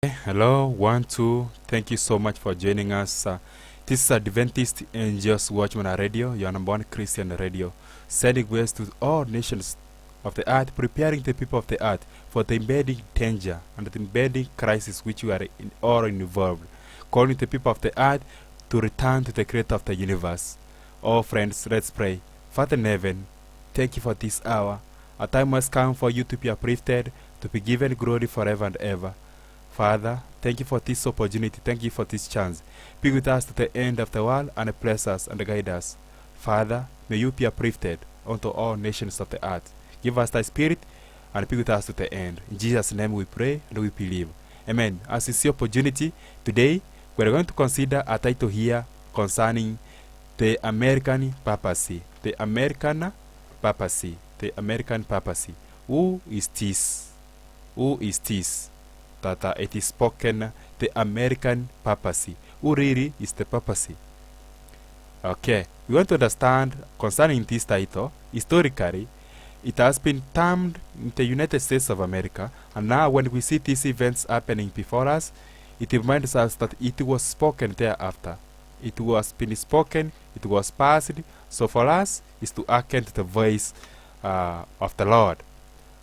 Hello, 1, 2. Thank you so much for joining us. This is Adventist Angels Watchman Radio, your number one Christian radio, sending ways to all nations of the earth, preparing the people of the earth for the impending danger and the impending crisis which we are all involved, calling the people of the earth to return to the Creator of the universe. Oh, friends, let's pray. Father in heaven, thank you for this hour. A time has come for you to be uplifted, to be given glory forever and ever. Father, thank you for this opportunity. Thank you for this chance. Be with us to the end of the world and bless us and guide us. Father, may you be uplifted unto all nations of the earth. Give us thy spirit and be with us to the end. In Jesus' name we pray and we believe. Amen. As you see opportunity, today we are going to consider a title here concerning the American Papacy. The American Papacy. The American Papacy. Who is this? Who is this? That it is spoken the American Papacy. Who really is the Papacy? Okay, we want to understand concerning this title. Historically, it has been termed in the United States of America, and now when we see these events happening before us, it reminds us that it was spoken thereafter. It was been spoken, it was passed, so for us is to hearken to the voice of the Lord.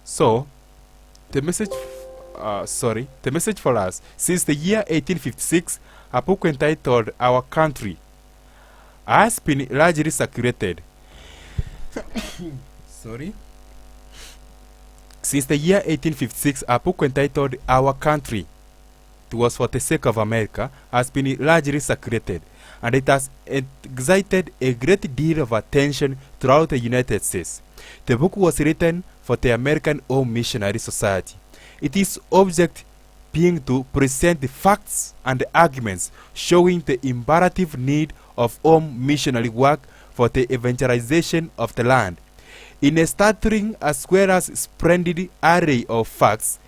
So, the message for us, since the year 1856, a book entitled Our Country has been largely circulated. Since the year 1856, a book entitled Our Country, it was for the sake of America, has been largely circulated, and it has excited a great deal of attention throughout the United States. The book was written for the American Home Missionary Society. Its object being to present the facts and the arguments showing the imperative need of home missionary work for the evangelization of the land. In a startling as well as splendid array of facts,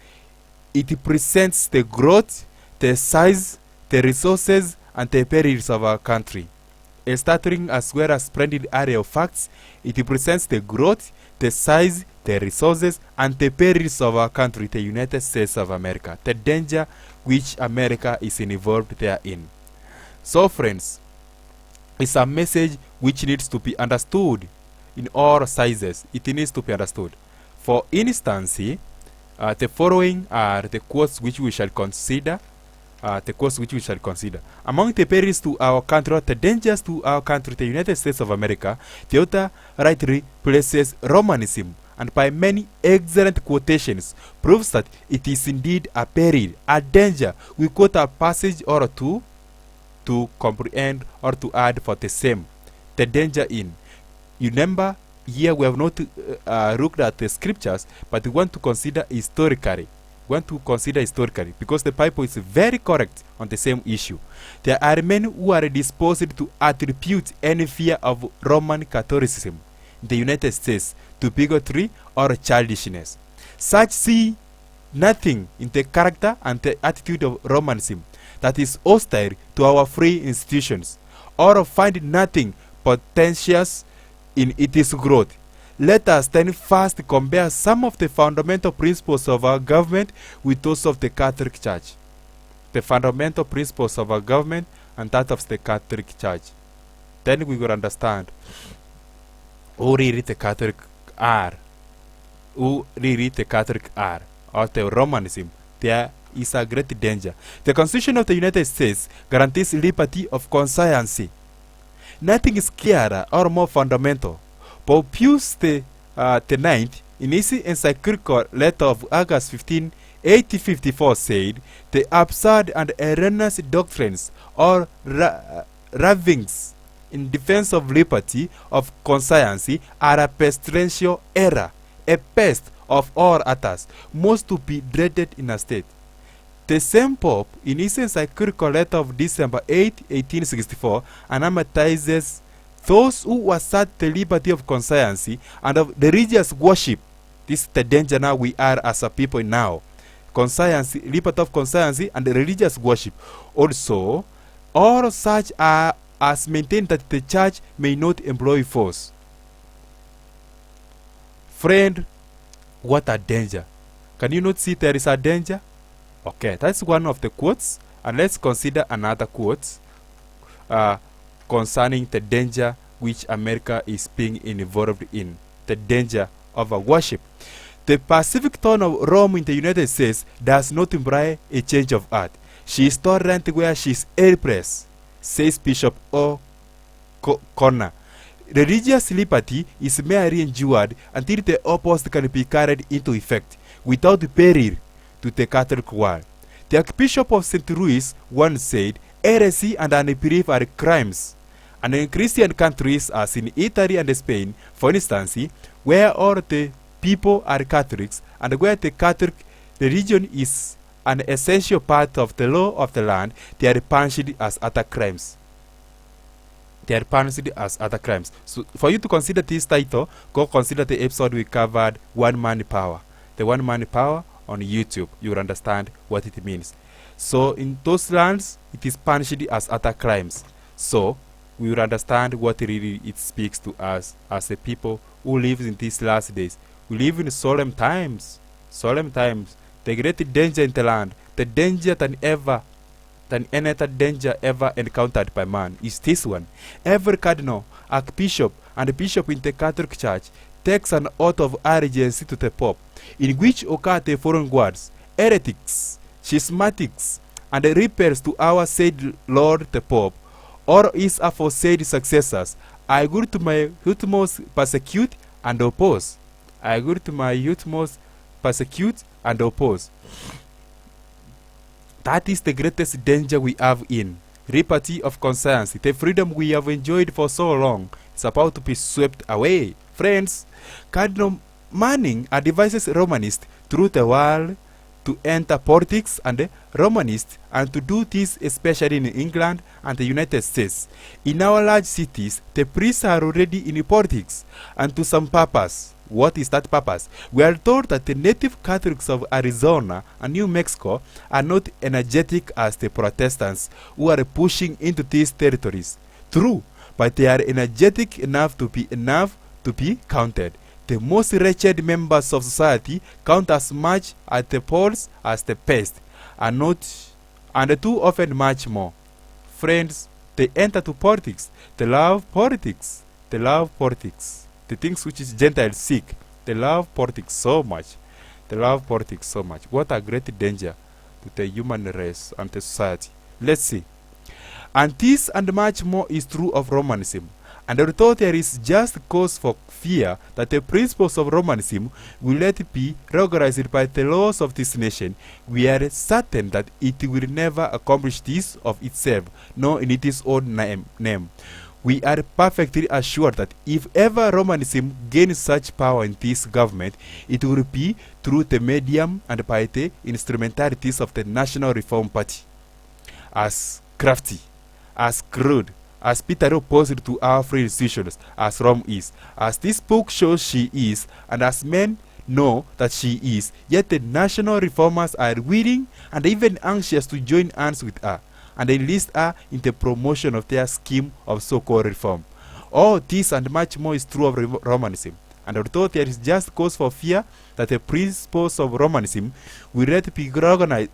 it presents the growth, the size, the resources, and the perils of our country. A startling as well as splendid array of facts, it presents the growth, the size, the resources, and the perils of our country, the United States of America, the danger which America is involved therein. So, friends, it's a message which needs to be understood in all sizes. It needs to be understood. For instance, the following are the quotes which we shall consider. Among the perils to our country, the dangers to our country, the United States of America, the author rightly places Romanism, and by many excellent quotations proves that it is indeed a peril, a danger. We quote a passage or two to comprehend or to add for the same. The danger in. You remember, here we have not looked at the scriptures, but we want to consider historically. Because the Bible is very correct on the same issue. There are men who are disposed to attribute any fear of Roman Catholicism in the United States to bigotry or childishness. Such see nothing in the character and the attitude of Romanism that is hostile to our free institutions, or find nothing potentious in its growth. Let us then first compare some of the fundamental principles of our government with those of the Catholic Church. The fundamental principles of our government and that of the Catholic Church. Then we will understand who really the Catholic are. Or the Romanism. There is a great danger. The Constitution of the United States guarantees liberty of conscience. Nothing is clearer or more fundamental. Pope Pius the Ninth, in his encyclical letter of August 15, 1854, said, "The absurd and erroneous doctrines or ravings in defense of liberty of conscience are a pestilential error, a pest of all others, most to be dreaded in a state." The same Pope, in his encyclical letter of December 8, 1864, anathematizes those who assert the liberty of conscience and of religious worship. This is the danger now we are as a people now. Conscience, liberty of conscience and religious worship. Also, all such are as maintained that the church may not employ force. Friend, what a danger. Can you not see there is a danger? Okay, that's one of the quotes. And let's consider another quote concerning the danger which America is being involved in. The danger of a worship. The Pacific tone of Rome in the United States does not imply a change of heart. She is tolerant where she is helpless, says Bishop O'Connor. Religious liberty is merely endured until the opposite can be carried into effect without peril to the Catholic world. The Archbishop of St. Louis once said, heresy and unbelief are crimes. And in Christian countries as in Italy and Spain, for instance, where all the people are Catholics and where the Catholic religion is an essential part of the law of the land, they are punished as other crimes. They are punished as other crimes. So for you to consider this title, go consider the episode we covered, One Man Power. The One Man Power on YouTube. You will understand what it means. So in those lands, it is punished as other crimes. So we will understand what really it speaks to us as a people who live in these last days. We live in solemn times. Solemn times. The great danger in the land, the danger than any other danger ever encountered by man, is this one. Every cardinal, archbishop, and bishop in the Catholic Church takes an oath of allegiance to the Pope, in which occur the foreign words, heretics, schismatics, and repairs to our said Lord the Pope, or his aforesaid successors. I agree to my utmost persecute and oppose. I agree to my utmost persecute and oppose. That is the greatest danger we have in liberty of conscience. The freedom we have enjoyed for so long is about to be swept away. Friends, Cardinal Manning advises Romanists through the world to enter politics and Romanists, and to do this especially in England and the United States. In our large cities, the priests are already in politics, and to some purpose. What is that purpose? We are told that the native Catholics of Arizona and New Mexico are not energetic as the Protestants who are pushing into these territories. True, but they are energetic enough to be counted. The most wretched members of society count as much at the polls as the best, and too often much more. Friends, they enter to politics. They love politics. They love politics. The things which is Gentiles seek. They love politics so much. They love politics so much. What a great danger to the human race and the society. Let's see. And this and much more is true of Romanism. And although there is just cause for fear that the principles of Romanism will let be recognized by the laws of this nation, we are certain that it will never accomplish this of itself, nor in its own name. We are perfectly assured that if ever Romanism gains such power in this government, it will be through the medium and by the instrumentalities of the National Reform Party. As crafty, as crude, as Peter opposed to our free institutions, as Rome is, as this book shows she is, and as men know that she is, yet the national reformers are willing and even anxious to join hands with her and enlist her in the promotion of their scheme of so-called reform. All this and much more is true of Romanism, and although there is just cause for fear that the principles of Romanism will let be recognized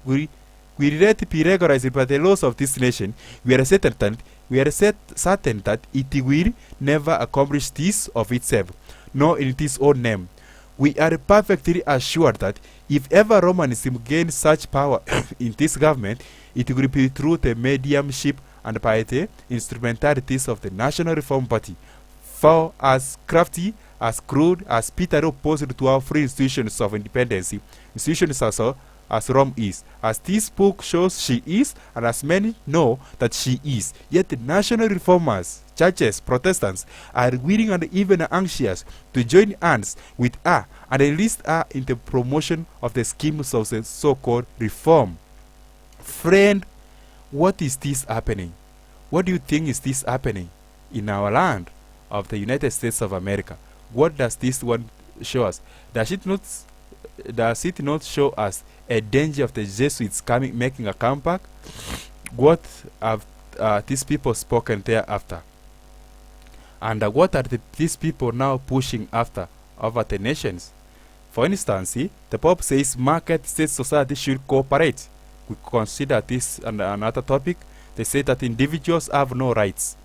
by the laws of this nation, we are certain that it will never accomplish this of itself, nor in its own name. We are perfectly assured that if ever Romanism gains such power in this government, it will be through the mediumship and by the instrumentalities of the National Reform Party. For as crafty, as crude, as Peter opposed to our free institutions of independence, institutions also as Rome is, as this book shows she is, and as many know that she is, yet the national reformers, churches, Protestants are willing and even anxious to join hands with her and enlist her in the promotion of the schemes of the so-called reform. Friend, what is this happening? What do you think is this happening in our land of the United States of America? What does this one show us? Does it not show us a danger of the Jesuits making a comeback? What have these people spoken thereafter? And what are these people now pushing after over the nations? For instance, the Pope says market state society should cooperate. we consider this another topic. They say that individuals have no rights.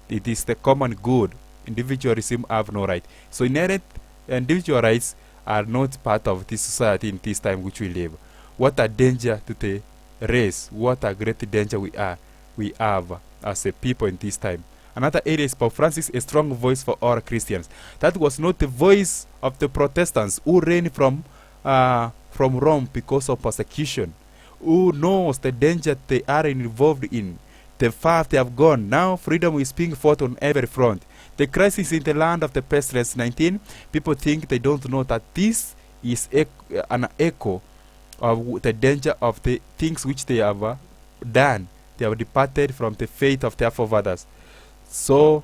It is the common good. Individualism have no right. So inherent individual rights are not part of this society in this time which we live. What a danger to the race. What a great danger we have as a people in this time. Another area is Pope Francis, a strong voice for all Christians. That was not the voice of the Protestants who reigned from Rome because of persecution, who knows the danger they are involved in, the far they have gone. Now freedom is being fought on every front. The crisis in the land of the pestilence 19, people think they don't know that this is an echo of the danger of the things which they have done. They have departed from the faith of their forefathers. So,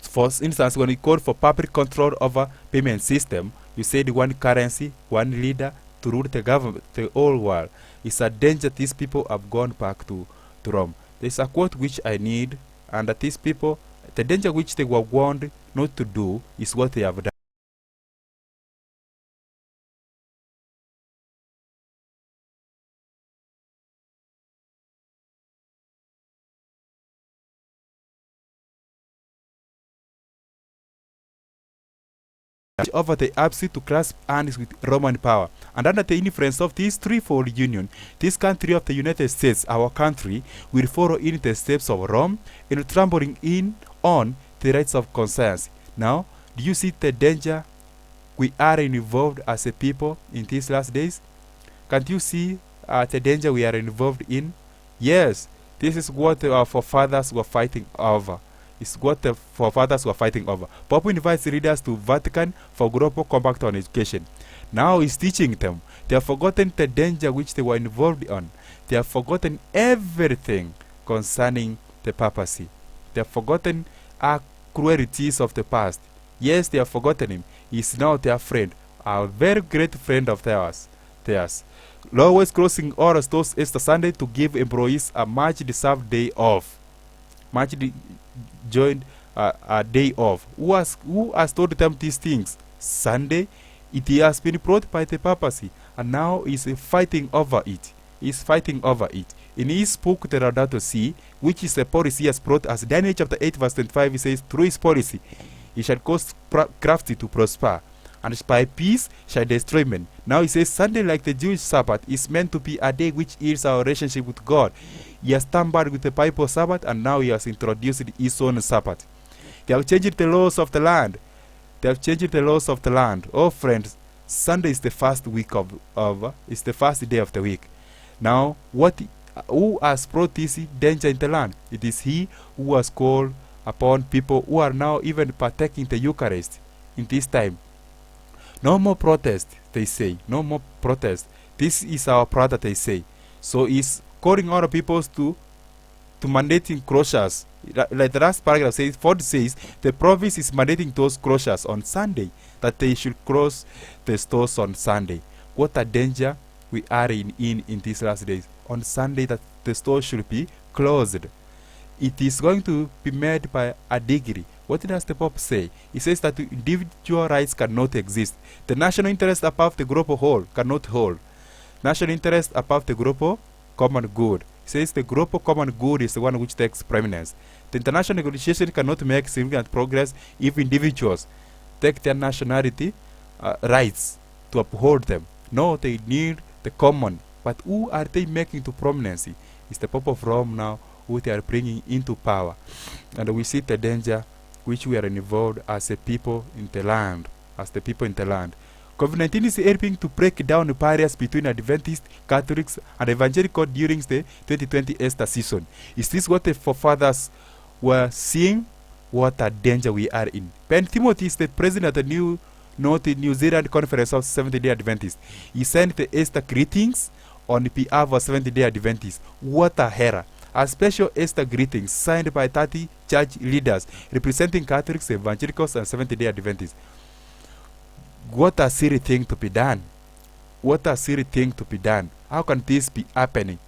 for instance, when you call for public control over payment system, you said one currency, one leader to rule the government, the whole world. It's a danger. These people have gone back to Rome. There's a quote which I need, and that these people, the danger which they were warned not to do is what they have done. Over the Papacy to grasp hands with Roman power. And under the influence of this threefold union, this country of the United States, our country, will follow in the steps of Rome in trampling in on the rights of conscience. Now, do you see the danger we are involved as a people in these last days? Can't you see the danger we are involved in? Yes, this is what our forefathers were fighting over. It's what the forefathers were fighting over. Pope invites leaders to Vatican for global compact on education. Now he's teaching them. They have forgotten the danger which they were involved on. They have forgotten everything concerning the papacy. They have forgotten our cruelties of the past. Yes, they have forgotten him. He is now their friend, a very great friend of theirs. Always closing all stores Easter Sunday to give employees a much-deserved day off. Joined a day off. Who has told them these things? Sunday. It has been brought by the papacy, and now is fighting over it. In his book, the Laudato Si, which is a policy he has brought, as Daniel chapter 8 verse 25, he says, through his policy, he shall cause crafty to prosper, and by peace shall destroy men. Now he says, Sunday, like the Jewish Sabbath, is meant to be a day which is our relationship with God. He has tampered with the Bible Sabbath, and now he has introduced his own Sabbath. They have changed the laws of the land. Oh friends, Sunday is the first week is the first day of the week. Now, who has brought this danger in the land? It is he who has called upon people who are now even partaking the Eucharist in this time. No more protest, they say. No more protest. This is our brother, they say. So he's calling other people to mandating closures. Like the last paragraph says, Ford says the province is mandating those closures on Sunday, that they should close the stores on Sunday. What a danger we are in these last days. On Sunday, that the store should be closed. It is going to be made by a degree. What does the Pope say? He says that individual rights cannot exist. The national interest above the global whole cannot hold. National interest above the global common good. He says the global common good is the one which takes preeminence. The international negotiation cannot make significant progress if individuals take their nationality rights to uphold them. No, they need the common. But who are they making to prominence? It's the Pope of Rome now who they are bringing into power. And we see the danger which we are involved as a people in the land. COVID-19 is helping to break down the barriers between Adventist, Catholics, and Evangelical during the 2020 Easter season. Is this what the forefathers were seeing? What a danger we are in. Ben Timothy is the president of the New Zealand Conference of Seventh-day Adventists. He sent the Easter greetings on behalf of Seventh-day Adventists. What a error. A special Easter greetings signed by 30 church leaders representing Catholics, Evangelicals, and Seventh-day Adventists. What a silly thing to be done. How can this be happening?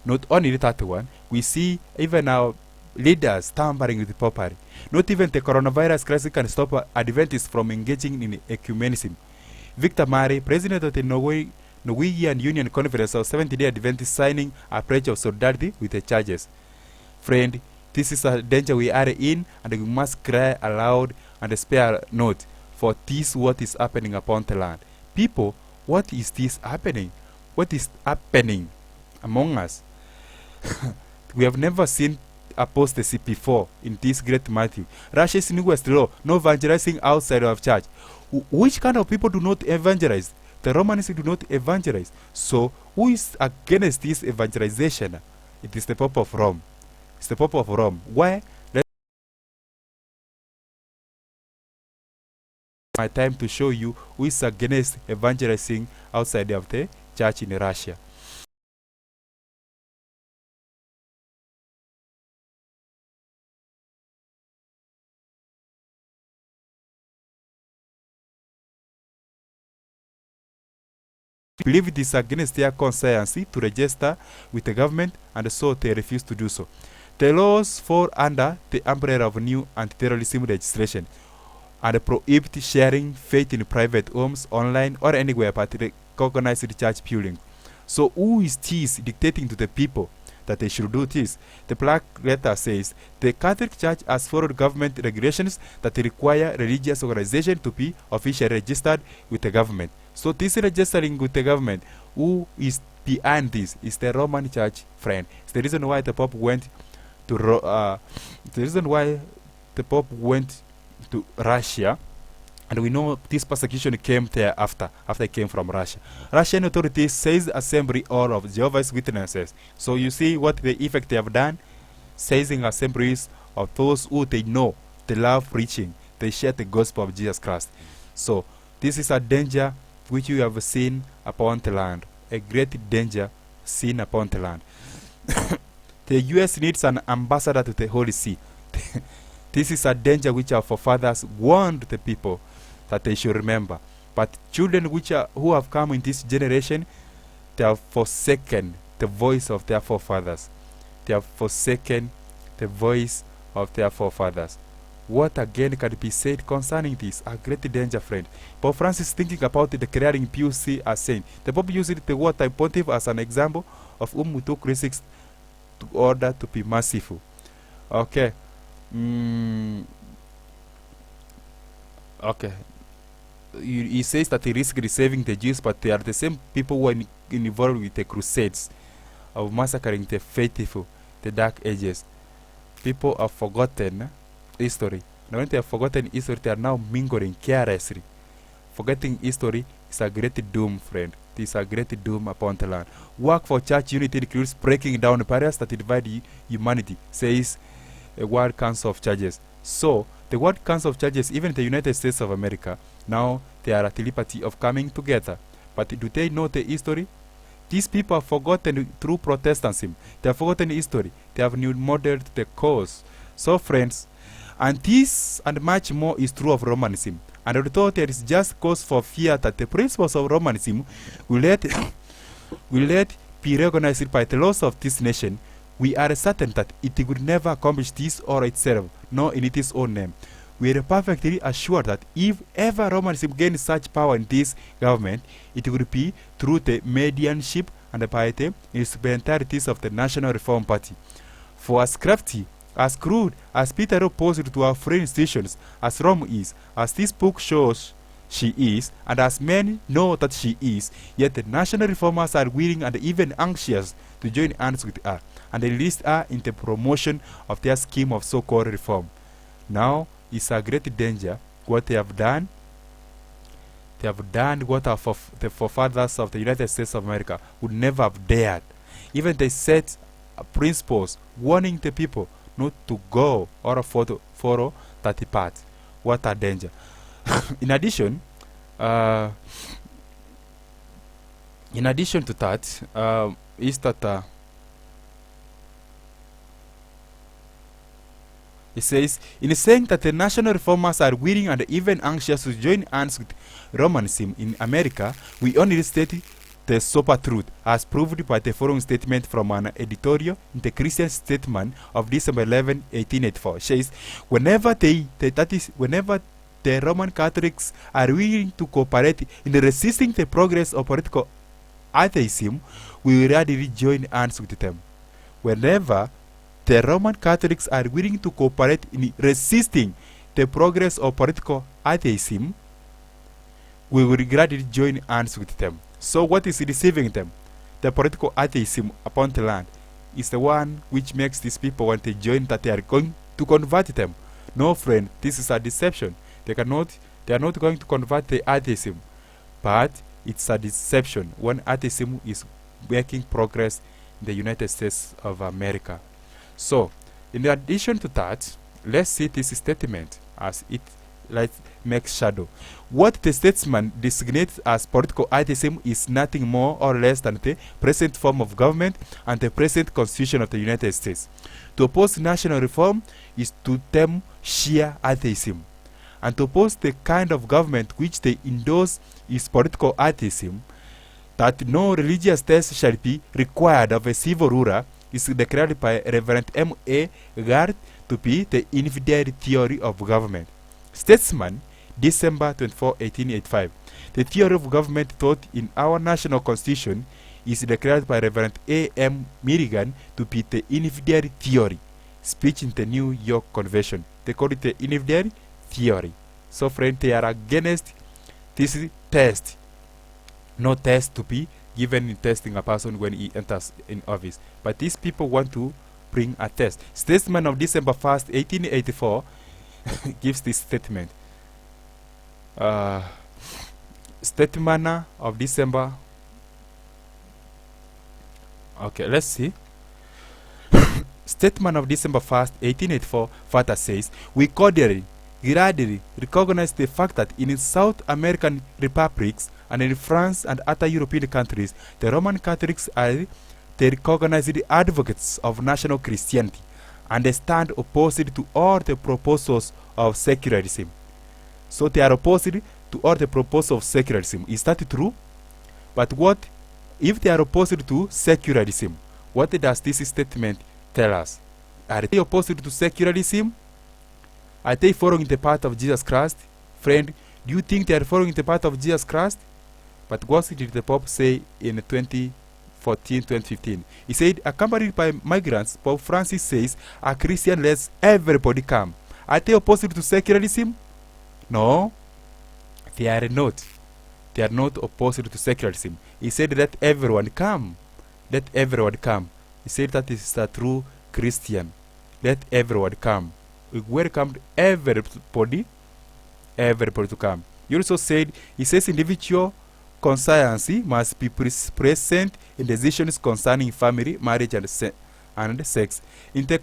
Not only that one, we see even our leaders tampering with the popery. Not even the coronavirus crisis can stop Adventists from engaging in ecumenism. Victor Mare, president of the Norwegian Union Conference of 70-day Adventists, signing a pledge of solidarity with the churches. Friend, this is a danger we are in, and we must cry aloud and spare not, for this what is happening upon the land. People, what is this happening? What is happening among us? We have never seen apostasy before in this great Matthew. Russia is New West law, no evangelizing outside of church. Which kind of people do not evangelize? The Romans do not evangelize. So, who is against this evangelization? It is the Pope of Rome. It's the Pope of Rome. Why? My time to show you who is against evangelizing outside of the church in Russia. Believe it is against their conscience to register with the government, and so they refuse to do so. The laws fall under the umbrella of new anti-terrorism legislation and prohibit sharing faith in private homes, online, or anywhere but recognized church building. So who is this dictating to the people that they should do this? The black letter says the Catholic Church has followed government regulations that require religious organization to be officially registered with the government. So this registering with the government, who is behind this, is the Roman Church, friend. It's the reason why the Pope went to Russia, and we know this persecution came there after it came from Russia. Russian authorities says assembly all of Jehovah's Witnesses. So you see what the effect they have done, seizing assemblies of those who they know, they love preaching, they share the gospel of Jesus Christ. So this is a danger which you have seen upon the land, a great danger seen upon the land. The U.S. needs an ambassador to the Holy See. This is a danger which our forefathers warned the people that they should remember. But children who have come in this generation, they have forsaken the voice of their forefathers. They have forsaken the voice of their forefathers. What again can be said concerning this? A great danger, friend. Pope Francis, thinking about the declaring PUC as saying, the Pope used the wartime pontiff as an example of whom we took risks to order to be merciful. Okay. Okay. He says that he risked saving the Jews, but they are the same people who are involved with the crusades of massacring the faithful, the dark ages. People have forgotten history. And when they have forgotten history, they are now mingling carelessly. Forgetting history is a great doom, friend. It is a great doom upon the land. Work for church unity includes breaking down the barriers that divide humanity, says a World Council of Churches. So, the World Council of Churches, even the United States of America, now they are at the liberty of coming together. But do they know the history? These people have forgotten through Protestantism. They have forgotten history. They have new modeled the cause. So, friends, and this and much more is true of Romanism. And although there is just cause for fear that the principles of Romanism will let be recognized by the laws of this nation, we are certain that it will never accomplish this or itself, nor in its own name. We are perfectly assured that if ever Romanism gains such power in this government, it will be through the mediumship and by the instrumentalities of the National Reform Party. For as crafty, as crude as Peter opposed to our free institutions, as Rome is, as this book shows she is, and as many know that she is, yet the national reformers are willing and even anxious to join hands with her, and enlist her in the promotion of their scheme of so-called reform. Now is a great danger what they have done. They have done what the forefathers of the United States of America would never have dared. Even they set principles warning the people not to go or follow that path. What a danger. In addition to that, is that it says, in saying that the national reformers are willing and even anxious to join hands with Romanism in America, we only state the sober truth, as proved by the following statement from an editorial in the Christian Statesman of December 11, 1884. Says, whenever the Roman Catholics are willing to cooperate in resisting the progress of political atheism, we will readily join hands with them. Whenever the Roman Catholics are willing to cooperate in resisting the progress of political atheism, we will gradually join hands with them. So what is deceiving them? The political atheism upon the land is the one which makes these people want to join, that they are going to convert them. No, friend, this is a deception. They are not going to convert the atheism, but it's a deception when atheism is making progress in the United States of America. So, in addition to that, let's see this statement as it makes shadow. What the statesman designates as political atheism is nothing more or less than the present form of government and the present constitution of the United States. To oppose national reform is to term sheer atheism, and to oppose the kind of government which they endorse is political atheism. That no religious test shall be required of a civil ruler is declared by Reverend M.A. Gard to be the infidel theory of government. Statesman, December 24, 1885. The theory of government taught in our national constitution is declared by Reverend A.M. Milligan to be the infidel theory. Speech in the New York Convention. They call it the infidel theory. So, friend, they are against this test. No test to be given in testing a person when he enters in office. But these people want to bring a test. Statesman of December 1st, 1884 gives this statement. Statesman of December. Okay, let's see. Statesman of December 1st, 1884 further says, we cordially, gladly recognize the fact that in South American republics and in France and other European countries, the Roman Catholics are the recognized advocates of national Christianity and they stand opposed to all the proposals of secularism. So they are opposed to all the proposals of secularism. Is that true? But what if they are opposed to secularism? What does this statement tell us? Are they opposed to secularism? Are they following the path of Jesus Christ? Friend, do you think they are following the path of Jesus Christ? But what did the Pope say in 2014, 2015? He said, accompanied by migrants, Pope Francis says, a Christian lets everybody come. Are they opposed to secularism? No, they are not. They are not opposed to secularism. He said, let everyone come. Let everyone come. He said that is a true Christian. Let everyone come. We welcomed everybody to come. He also said, he says individual conscience must be present in decisions concerning family, marriage, and sex. In the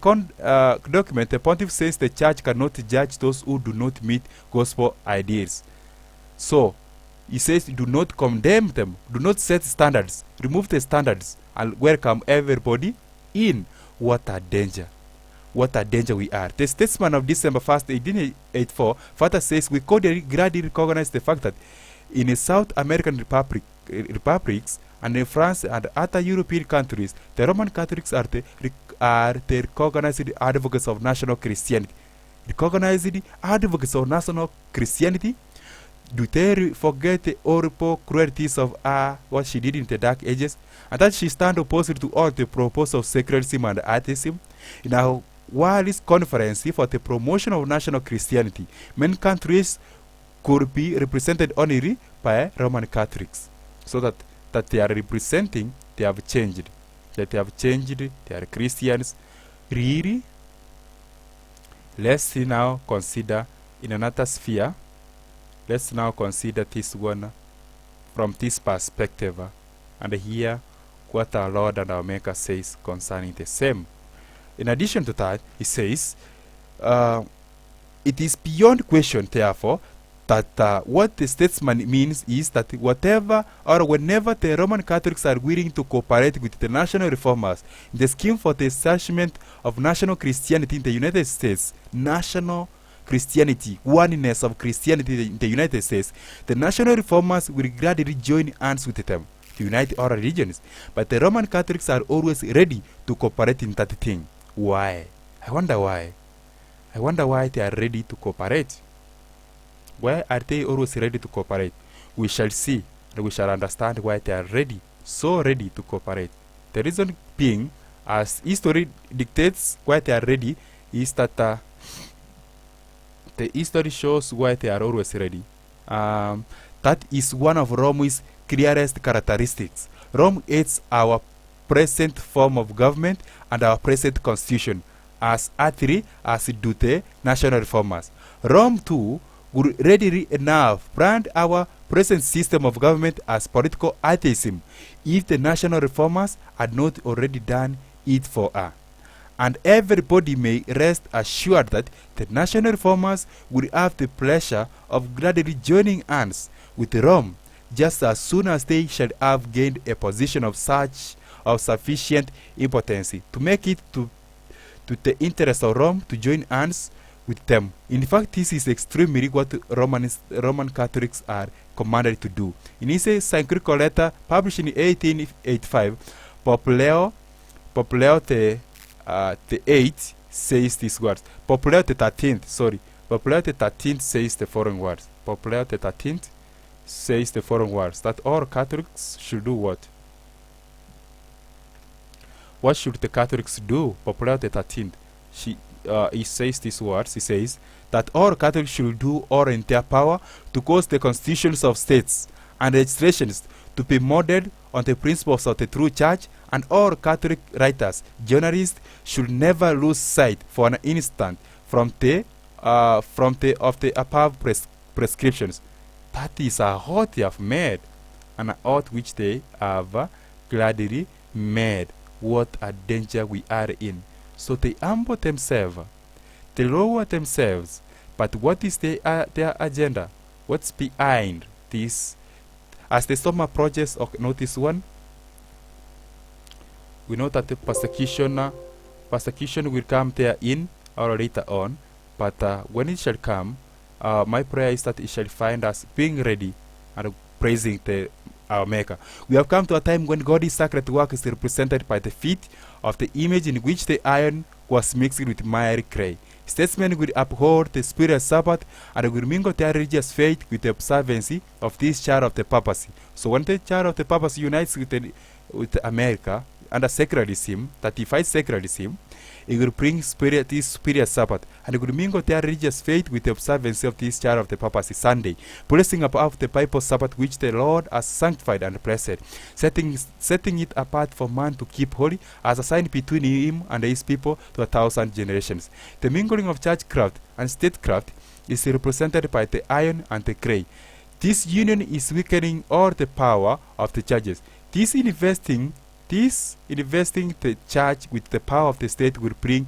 document, the pontiff says the church cannot judge those who do not meet gospel ideals. So, he says, do not condemn them, do not set standards, remove the standards, and welcome everybody in. What a danger. What a danger we are. The statesman of December 1st, 1884 further says, we cordially gladly recognize the fact that in a South American republics and in France and other European countries, the Roman Catholics are the recognized advocates of national Christianity. Recognized advocates of national Christianity? Do they forget the horrible cruelties of what she did in the Dark Ages, and that she stand opposed to all the proposals of secularism and atheism? In our World Conference for the Promotion of National Christianity, many countries could be represented only by Roman Catholics, so that they are representing, they have changed. That they have changed, they are Christians. Really? Let's now consider in another sphere. Let's now consider this one from this perspective and hear what our Lord and our Maker says concerning the same. In addition to that, he says, it is beyond question, therefore, that what the statesman means is that whatever or whenever the Roman Catholics are willing to cooperate with the national reformers in the scheme for the establishment of national Christianity in the United States, national Christianity, oneness of Christianity in the United States, the national reformers will gladly join hands with them to unite all religions. But the Roman Catholics are always ready to cooperate in that thing. Why? I wonder why. I wonder why they are ready to cooperate. Why are they always ready to cooperate? We shall see, and we shall understand why they are ready, so ready to cooperate. The reason being, as history dictates why they are ready, is that the history shows why they are always ready. That is one of Rome's clearest characteristics. Rome hates our present form of government and our present constitution as utterly as do the national reformers. Rome too would readily enough brand our present system of government as political atheism if the national reformers had not already done it for her. And everybody may rest assured that the national reformers will have the pleasure of gladly joining hands with Rome just as soon as they shall have gained a position of sufficient importance to make it to the interest of Rome to join hands with them. In fact, this is extremely what Roman Catholics are commanded to do. In his encyclical letter published in 1885, Pope Leo the 8th says these words. Pope Leo the 13th says the following words. Pope Leo the 13th says the following words, that all Catholics should do what? What should the Catholics do? Pope Leo the 13th, he says these words. He says that all Catholics should do all in their power to cause the constitutions of states and legislations to be modeled on the principles of the true church, and all Catholic writers, journalists, should never lose sight for an instant from the above prescriptions. That is a oath they have made, an oath which they have gladly made. What a danger we are in. So they humble themselves, they lower themselves, but what is their agenda? What's behind this? As the storm approaches, notice one, we know that the persecution will come therein or later on, but when it shall come, my prayer is that it shall find us being ready and praising our Maker. We have come to a time when God's sacred work is represented by the feet of the image in which the iron was mixed with miry clay. Statesmen will uphold the spiritual Sabbath and will mingle their religious faith with the observance of this child of the papacy. So when the child of the papacy unites with America under secularism, that defies secularism, it will bring this spiritual Sabbath, and it will mingle their religious faith with the observance of this child of the papacy Sunday, placing above the Bible Sabbath which the Lord has sanctified and blessed, setting it apart for man to keep holy as a sign between him and his people to 1,000 generations. The mingling of churchcraft and statecraft is represented by the iron and the clay. This union is weakening all the power of the churches. This investing the church with the power of the state will bring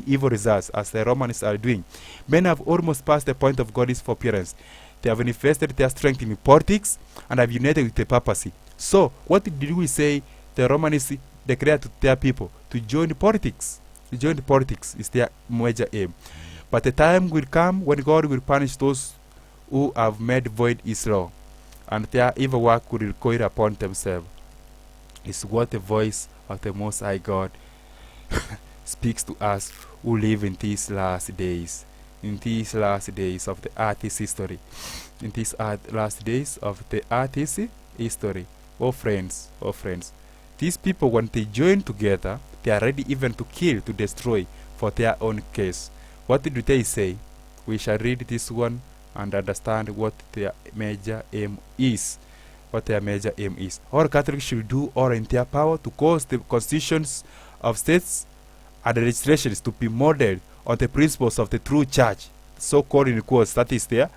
evil results, as the Romans are doing. Men have almost passed the point of God's forbearance. They have invested their strength in politics and have united with the papacy. So, what did we say the Romans declared to their people? To join politics. To join politics is their major aim. But the time will come when God will punish those who have made void his law, and their evil work will recoil upon themselves. Is what the voice of the Most High God speaks to us who live in these last days. In these last days of the artist's history. In these last days of the artist's history. Oh friends, these people, when they join together, they are ready even to kill, to destroy, for their own case. What do they say? We shall read this one and understand what their major aim is. What their major aim is. All Catholics should do all in their power to cause the constitutions of states and the legislations to be modeled on the principles of the true church, so-called in quotes, that is the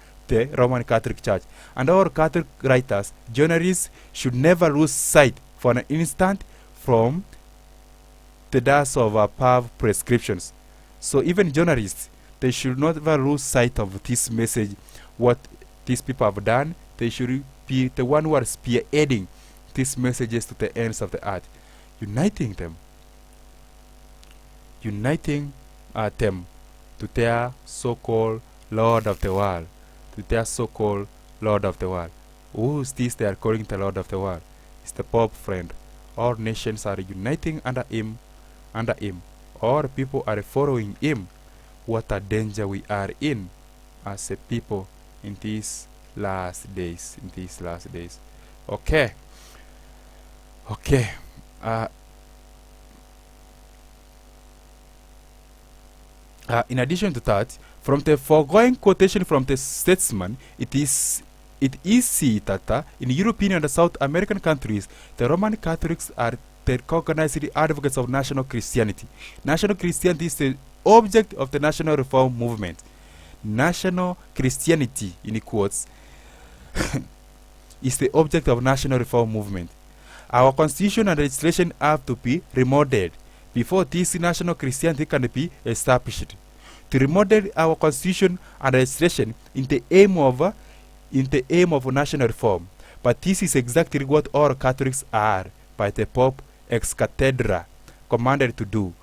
Roman Catholic Church. And all Catholic writers, journalists, should never lose sight for an instant from the dust of above prescriptions. So even journalists, they should never lose sight of this message, what these people have done. They should be the one who are spearheading these messages to the ends of the earth, uniting them to their so-called Lord of the world, Who is this they are calling the Lord of the world? It's the Pope, friend. All nations are uniting under him. All people are following him. what a danger we are in as a people in these last days. Okay. In addition to that, from the foregoing quotation from the statesman, it is seen that in European and South American countries, the Roman Catholics are the recognized advocates of national Christianity. National Christianity is the object of the national reform movement. National Christianity, in quotes, is the object of national reform movement. Our constitution and legislation have to be remodeled before this national Christianity can be established. To remodel our constitution and legislation in the aim of national reform. But this is exactly what all Catholics are, by the Pope ex cathedra, commanded to do,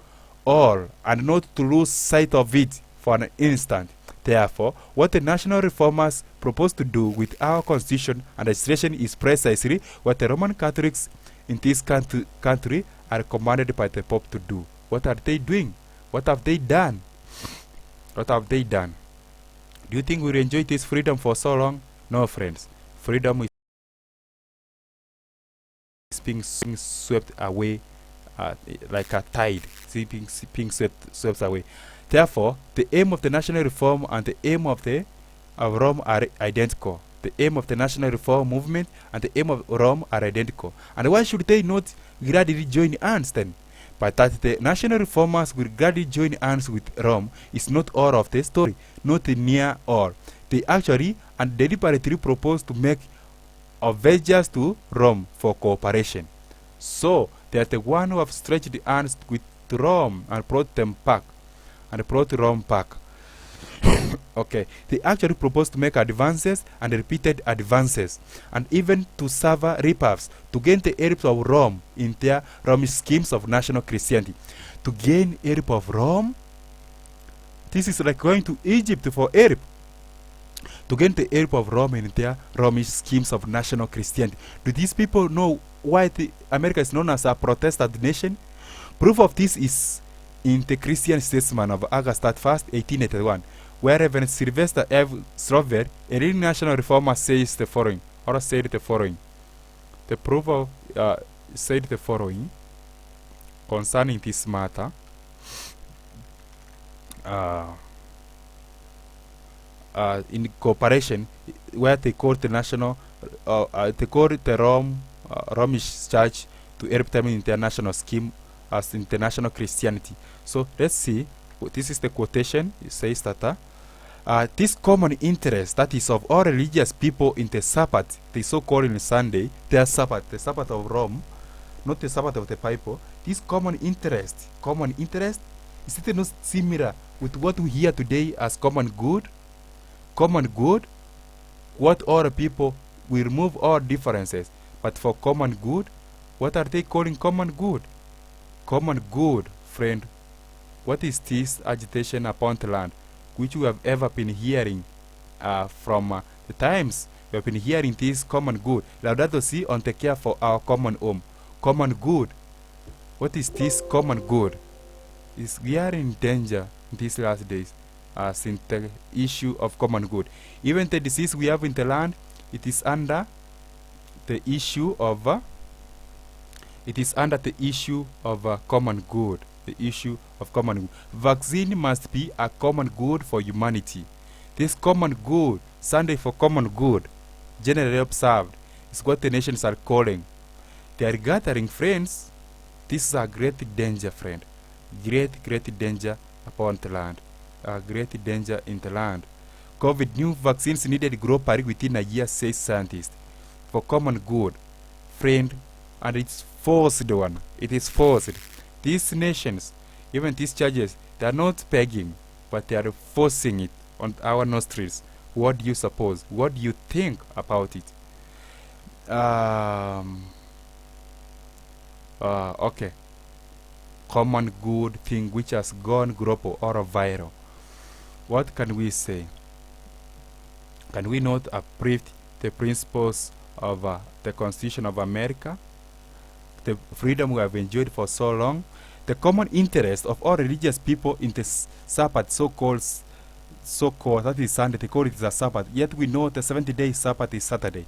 all, and not to lose sight of it for an instant. Therefore, what the national reformers propose to do with our constitution and legislation is precisely what the Roman Catholics in this country are commanded by the Pope to do. What are they doing? What have they done? What have they done? Do you think we'll enjoy this freedom for so long? No, friends. Freedom is being swept away like a tide. Being swept away. Therefore, the aim of the national reform and the aim of Rome are identical. The aim of the national reform movement and the aim of Rome are identical. And why should they not gradually join hands then? But that the national reformers will gradually join hands with Rome is not all of the story, not near all. They actually and deliberately propose to make overtures to Rome for cooperation. So they are the one who have stretched hands with Rome and brought them back, and brought Rome back. Okay, they actually propose to make advances and repeated advances, and even to suffer rebuffs to gain the help of Rome in their Romish schemes of national Christianity. To gain help of Rome, this is like going to Egypt for help. To gain the help of Rome in their Romish schemes of national Christianity. Do these people know why America is known as a Protestant nation? Proof of this is in the Christian Statesman of August 1st, 1881, where Reverend Sylvester F. Strover, a leading national reformer, said the following. The proof of said the following concerning this matter. In cooperation, where they called the Romish Church to help them in international scheme as international Christianity. So let's see. This is the quotation. It says that this common interest, that is of all religious people in the Sabbath, the so-called in Sunday, their Sabbath, the Sabbath of Rome, not the Sabbath of the Bible. This common interest, is it not similar with what we hear today as common good? Common good, what all people will remove all differences, but for common good, what are they calling common good? Common good, friend. What is this agitation upon the land, which we have ever been hearing from the times? We have been hearing this common good. Laudato si on the care for our common home. Common good. What is this common good? We are in danger in these last days, as in the issue of common good. Even the disease we have in the land, it is under the issue of common good. The issue of common good. Vaccine must be a common good for humanity. This common good, Sunday for common good, generally observed, is what the nations are calling. They are gathering, friends. This is a great danger, friend. Great danger upon the land. A great danger in the land. COVID new vaccines needed globally within a year, says scientists. For common good, friend, and it's forced one. It is forced. These nations, even these churches, they are not begging, but they are forcing it on our nostrils. What do you suppose? What do you think about it? Okay. Common good thing which has gone global or viral. What can we say? Can we not uplift the principles of the Constitution of America? The freedom we have enjoyed for so long, the common interest of all religious people in the Sabbath, so-called, that is Sunday, they call it the Sabbath, yet we know the 70-day Sabbath is Saturday,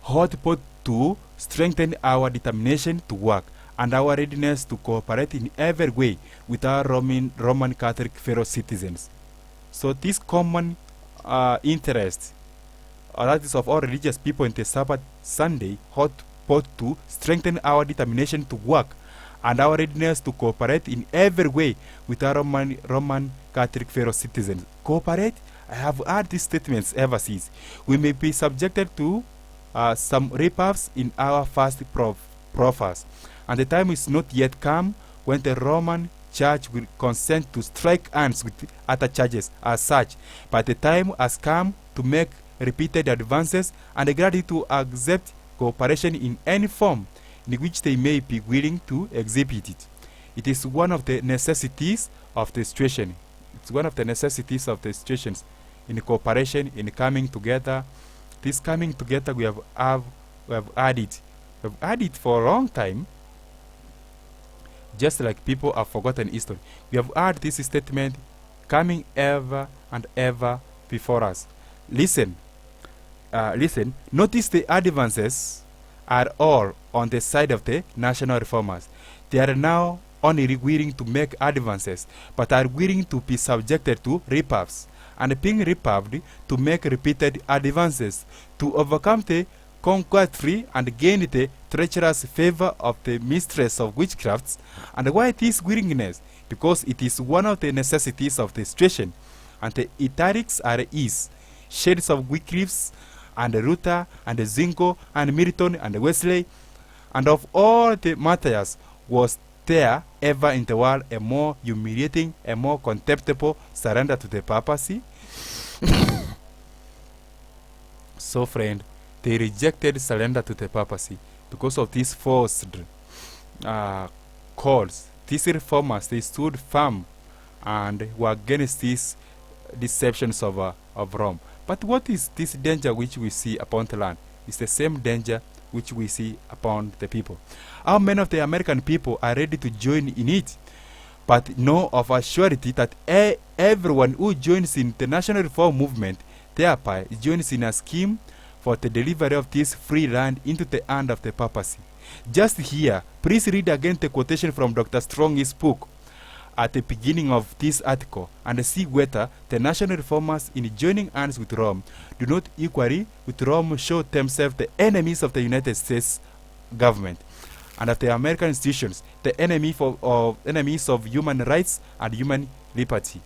ought both to strengthen our determination to work and our readiness to cooperate in every way with our Roman Catholic fellow citizens. So this common interest, that is of all religious people in the Sabbath Sunday, ought both to strengthen our determination to work and our readiness to cooperate in every way with our Roman Catholic fellow citizens. Cooperate? I have heard these statements ever since. We may be subjected to some rebuffs in our first proffers, and the time is not yet come when the Roman Church will consent to strike hands with other churches as such, but the time has come to make repeated advances and gladly to accept cooperation in any form in which they may be willing to exhibit it. It is one of the necessities of the situation. It's one of the necessities of the situations in cooperation, in coming together. This coming together we have had it for a long time, just like people have forgotten history. We have heard this statement coming ever and ever before us. Listen, notice the advances are all on the side of the national reformers. They are now only willing to make advances, but are willing to be subjected to rebuffs, and being rebuffed to make repeated advances, to overcome the conqueror and gain the treacherous favor of the mistress of witchcrafts. And why this willingness? Because it is one of the necessities of the situation, and the italics are is shades of Wycliffe's and Luther and Zingo and Milton and Wesley, and of all the martyrs, was there ever in the world a more humiliating, a more contemptible surrender to the papacy? So friend, they rejected surrender to the papacy because of these forced calls. These reformers, they stood firm and were against these deceptions of Rome. But what is this danger which we see upon the land? It's the same danger which we see upon the people. How many of the American people are ready to join in it, but know of a surety that everyone who joins in the national reform movement thereby joins in a scheme for the delivery of this free land into the hand of the papacy. Just here, please read again the quotation from Dr. Strong's book at the beginning of this article and see whether the national reformers in joining hands with Rome do not equally with Rome show themselves the enemies of the United States government and of the American institutions, the enemies of human rights and human liberty.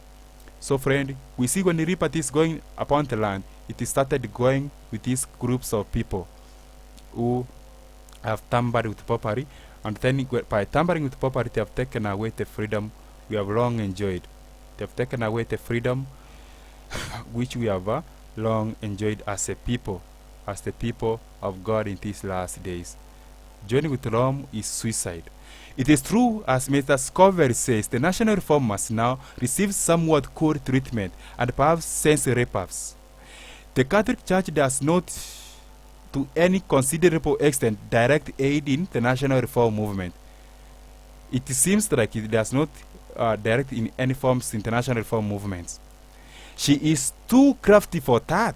So friend, we see when the liberty is going upon the land, it is started going with these groups of people who have tampered with property, and then by tampering with property they have taken away the freedom we have long enjoyed. They have taken away the freedom which we have long enjoyed as a people, as the people of God in these last days. Joining with Rome is suicide. It is true, as Mr. Scoville says, the national reformers now receive somewhat cold treatment and perhaps sense rebuffs. The Catholic Church does not, to any considerable extent, direct aid in the national reform movement. It seems like it does not direct in any forms international reform movements. She is too crafty for that.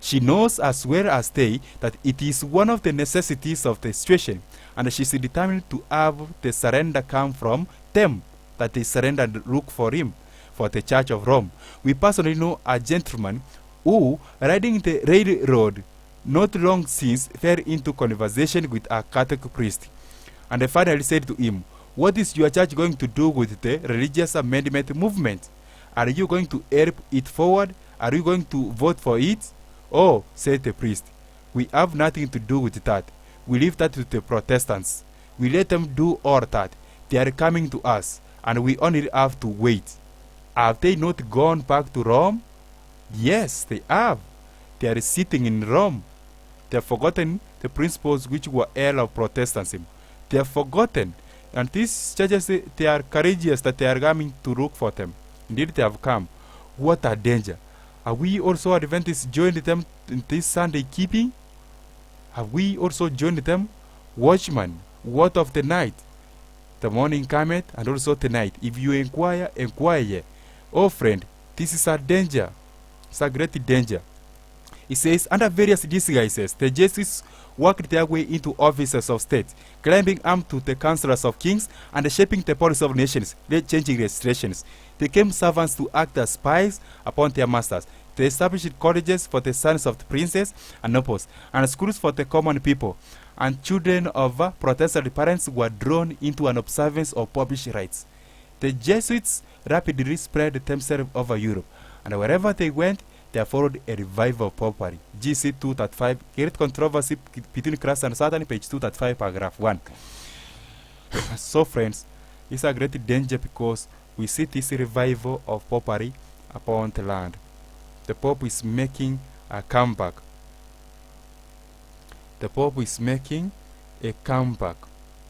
She knows as well as they that it is one of the necessities of the situation, and she is determined to have the surrender come from them, that they surrender and look for him, for the Church of Rome. We personally know a gentleman who, riding the railroad not long since, fell into conversation with a Catholic priest, and finally said to him, "What is your church going to do with the religious amendment movement? Are you going to help it forward? Are you going to vote for it?" "Oh," said the priest, "we have nothing to do with that. We leave that to the Protestants. We let them do all that. They are coming to us, and we only have to wait." Have they not gone back to Rome? Yes, they have. They are sitting in Rome. They have forgotten the principles which were held of Protestantism. They have forgotten. And these churches, they are courageous that they are coming to look for them. Indeed, they have come. What a danger. Have we also Adventists joined them in this Sunday keeping? Have we also joined them? Watchmen, word of the night, the morning cometh, and also the night. If you inquire, inquire. Oh friend, this is a danger. It's a great danger. It says, under various disguises, the Jesuits worked their way into offices of state, climbing up to the councillors of kings and shaping the policy of nations, changing legislations. They became servants to act as spies upon their masters. They established colleges for the sons of the princes and nobles, and schools for the common people. And children of Protestant parents were drawn into an observance of public rites. The Jesuits rapidly spread themselves over Europe, and wherever they went, there followed a revival of popery. GC 235, Great Controversy Between Christ and Satan, page 235, paragraph 1. So, friends, it's a great danger because we see this revival of popery upon the land. The Pope is making a comeback. The Pope is making a comeback.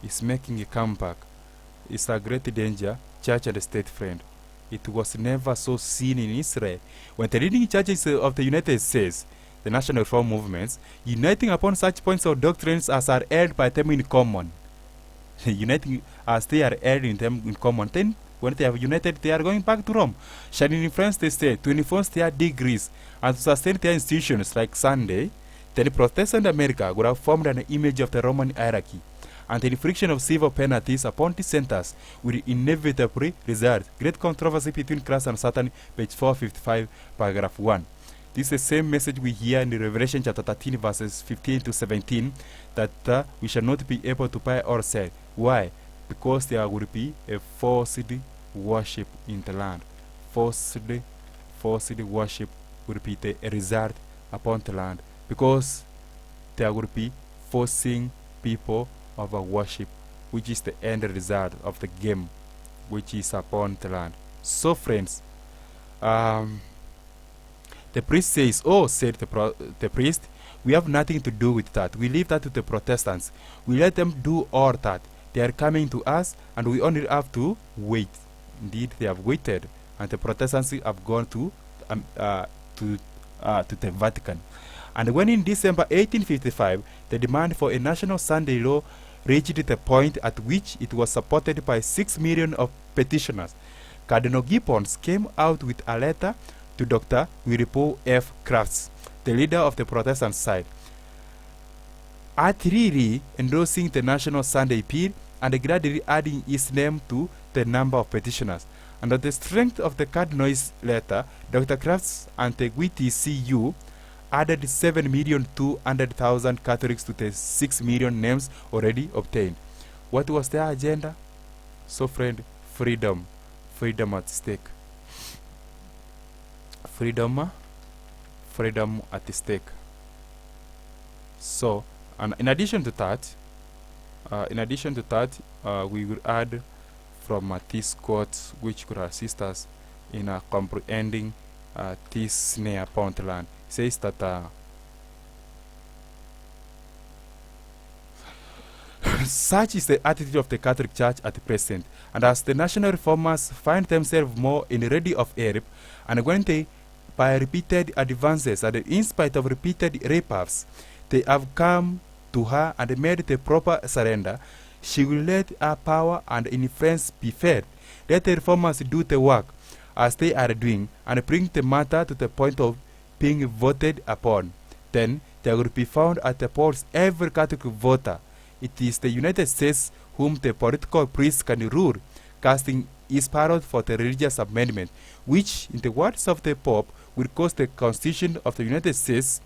He's making a comeback. It's a great danger, church and state, friend. It was never so seen in Israel. When the leading churches of the United States, the national reform movements, uniting upon such points of doctrines as are held by them in common, uniting as they are held in them in common, then when they have united, they are going back to Rome, shall influence the state to enforce their degrees and to sustain their institutions like Sunday. Then Protestant America would have formed an image of the Roman hierarchy, and the infliction of civil penalties upon dissenters will inevitably result. Great Controversy Between Christ and Satan, page 455, paragraph 1. This is the same message we hear in the Revelation chapter 13, verses 15 to 17, that we shall not be able to buy or sell. Why? Because there will be a forced worship in the land. Forced worship will be the result upon the land, because there will be forcing people of a worship, which is the end result of the game, which is upon the land. So, friends, the priest says, "Oh," said the priest, "we have nothing to do with that. We leave that to the Protestants. We let them do all that. They are coming to us, and we only have to wait." Indeed, they have waited, and the Protestants have gone to the Vatican. And when in December 1855, the demand for a national Sunday law reached the point at which it was supported by 6 million of petitioners, Cardinal Gibbons came out with a letter to Dr. William F. Crafts, the leader of the Protestant side, artfully endorsing the national Sunday appeal and gradually adding his name to the number of petitioners. Under the strength of the Cardinal's letter, Dr. Crafts and the WTCU added 7,200,000 Catholics to the 6 million names already obtained. What was their agenda? So, friend, freedom. Freedom at stake. Freedom at stake. So, and in addition to that, we will add from this quote, which could assist us in comprehending this snare upon the land. It says that such is the attitude of the Catholic Church at present, and as the national reformers find themselves more in ready of help, and when they, by repeated advances and in spite of repeated rebuffs, they have come to her and made the proper surrender, she will let her power and influence be fed. Let the reformers do the work as they are doing, and bring the matter to the point of being voted upon. Then there will be found at the polls every Catholic voter. It is the United States whom the political priest can rule, casting his ballot for the religious amendment, which, in the words of the Pope, will cause the Constitution of the United States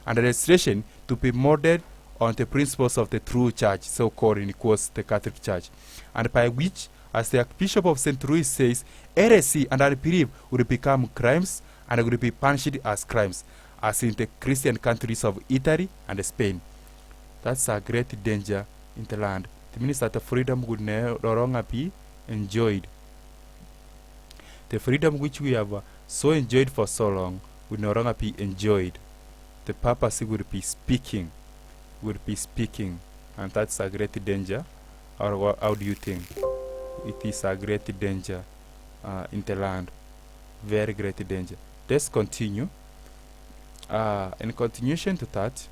and the legislation to be modeled on the principles of the true church, so called in quotes the Catholic Church, and by which, as the Archbishop of St. Louis says, heresy and unbelief will become crimes and will be punished as crimes, as in the Christian countries of Italy and Spain. That's a great danger in the land. It means that the freedom would no longer be enjoyed. The freedom which we have so enjoyed for so long will no longer be enjoyed. The papacy will be speaking, and that's a great danger. Or how do you think? It is a great danger in the land, very great danger. Let's continue. In continuation to that,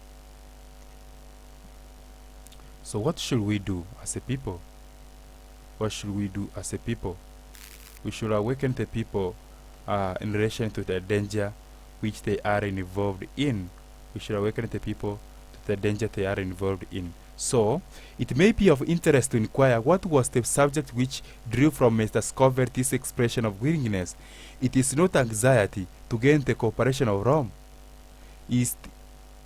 so what should we do as a people? what should we do as a people? We should awaken the people in relation to the danger which they are involved in. We should awaken the people to the danger they are involved in. So, it may be of interest to inquire what was the subject which drew from Mr. Scoville this expression of willingness. It is not anxiety to gain the cooperation of Rome. Is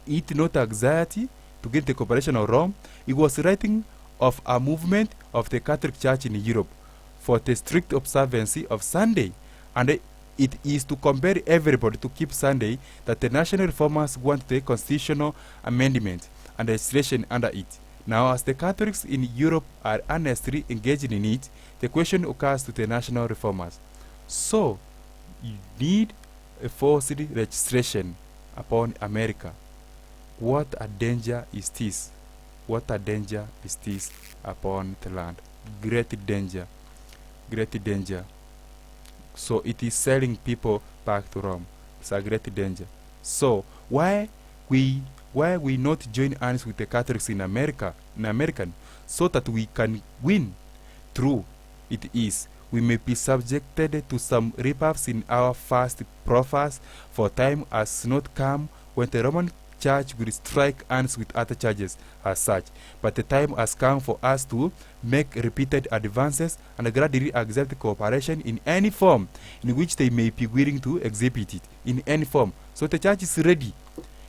it not anxiety to gain the cooperation of Rome? He was writing of a movement of the Catholic Church in Europe for the strict observance of Sunday, and it is to compel everybody to keep Sunday that the national reformers want the constitutional amendment and legislation under it. Now, as the Catholics in Europe are earnestly engaged in it, the question occurs to the national reformers. So, you need a forced registration upon America. What a danger is this? What a danger is this upon the land? Great danger. Great danger. So it is selling people back to Rome. It's a great danger. So why we not join hands with the Catholics in American, so that we can win? True, it is. We may be subjected to some rebuffs in our first profess, for time has not come when the Roman Church will strike hands with other churches as such, but the time has come for us to make repeated advances and gradually accept cooperation in any form in which they may be willing to exhibit it, in any form. So the church is ready.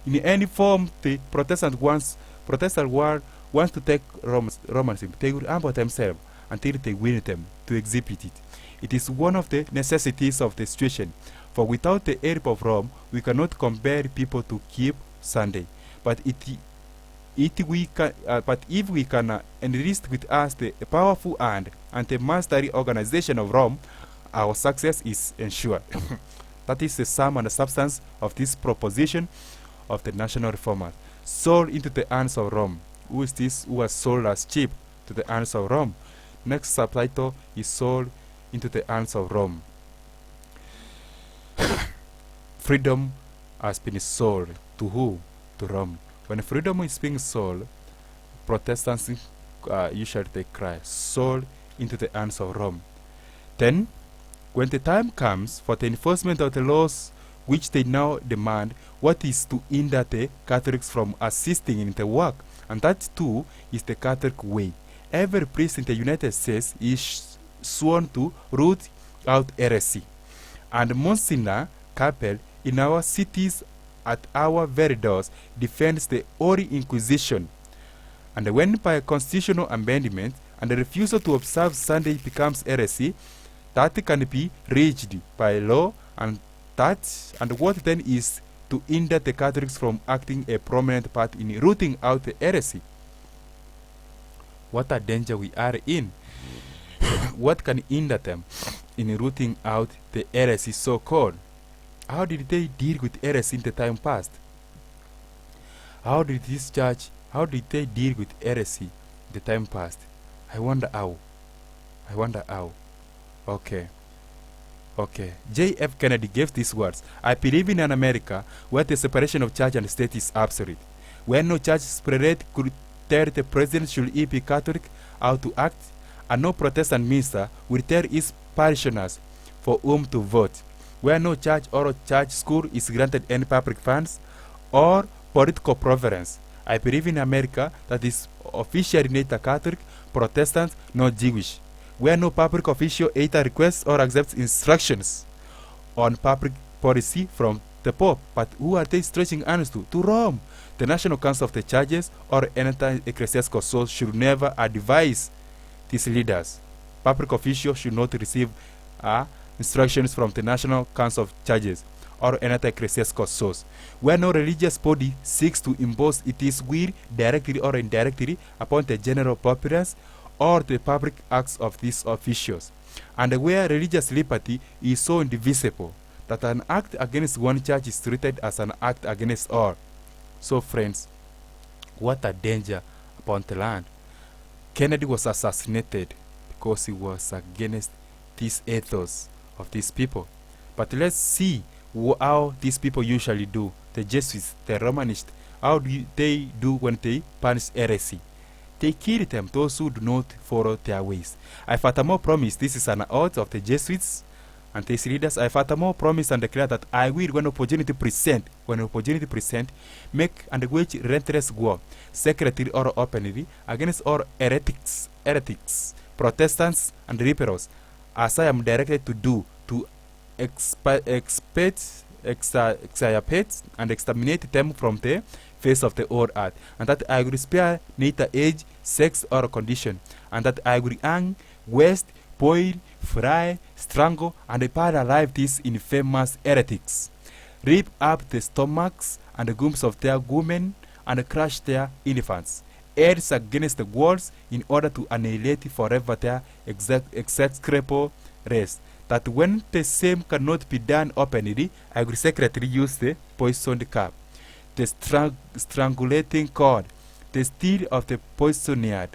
In any form the Protestant wants to take Romanism, they will humble themselves until they win them to exhibit it. It is one of the necessities of the situation, for without the help of Rome, we cannot compel people to keep Sunday. But if we can enlist with us the powerful hand and the mastery organization of Rome, our success is ensured. That is the sum and the substance of this proposition of the national reformers. Sold into the hands of Rome. Who is this who was sold as cheap to the hands of Rome? Next subtitle is sold into the hands of Rome. Freedom has been sold to who? To Rome. When freedom is being sold, Protestants usually they cry, sold into the hands of Rome. Then, when the time comes for the enforcement of the laws which they now demand, what is to hinder the Catholics from assisting in the work? And that too is the Catholic way. Every priest in the United States is sworn to root out heresy. And Monsignor Capel in our cities at our very doors defends the Holy Inquisition. And when by a constitutional amendment and the refusal to observe Sunday becomes heresy, that can be reached by law, and what then is to hinder the Catholics from acting a prominent part in rooting out the heresy? What a danger we are in. What can hinder them in rooting out the heresy so-called? How did they deal with heresy in the time past? How did they deal with heresy in the time past? I wonder how. Okay. J.F. Kennedy gave these words: I believe in an America where the separation of church and state is absolute, where no church prelate could tell the president should he be Catholic how to act, and no Protestant minister will tell his parishioners for whom to vote, where no church or church school is granted any public funds or political preference. I believe in America that is officially neither Catholic, Protestant, nor Jewish, where no public official either requests or accepts instructions on public policy from the Pope. But who are they stretching hands to? To Rome. The National Council of the Churches or any ecclesiastical source should never advise these leaders. Public officials should not receive instructions from the National Council of Churches or any ecclesiastical source, where no religious body seeks to impose its will directly or indirectly upon the general populace or the public acts of these officials, and where religious liberty is so indivisible that an act against one church is treated as an act against all. So friends, what a danger upon the land. Kennedy was assassinated because he was against this ethos of these people. But let's see how these people usually do. The Jesuits, the Romanists, how do they do when they punish heresy? they kill them, those who do not follow their ways. I furthermore promise, this is an oath of the Jesuits and these leaders, I furthermore promise and declare that I will, when opportunity present, make and wage relentless war, secretly or openly, against all heretics, Protestants and rebels, as I am directed to do, to extirpate and exterminate them from the face of the old earth, and that I will spare neither age, sex, or condition, and that I will hang, waste, boil, fry, strangle, and burn alive these infamous heretics, rip up the stomachs and the wombs of their women, and crush their infants, heads against the walls, in order to annihilate forever their execrable race. That when the same cannot be done openly, I will secretly use the poisoned cup, the strangulating cord, the steel of the poisoner,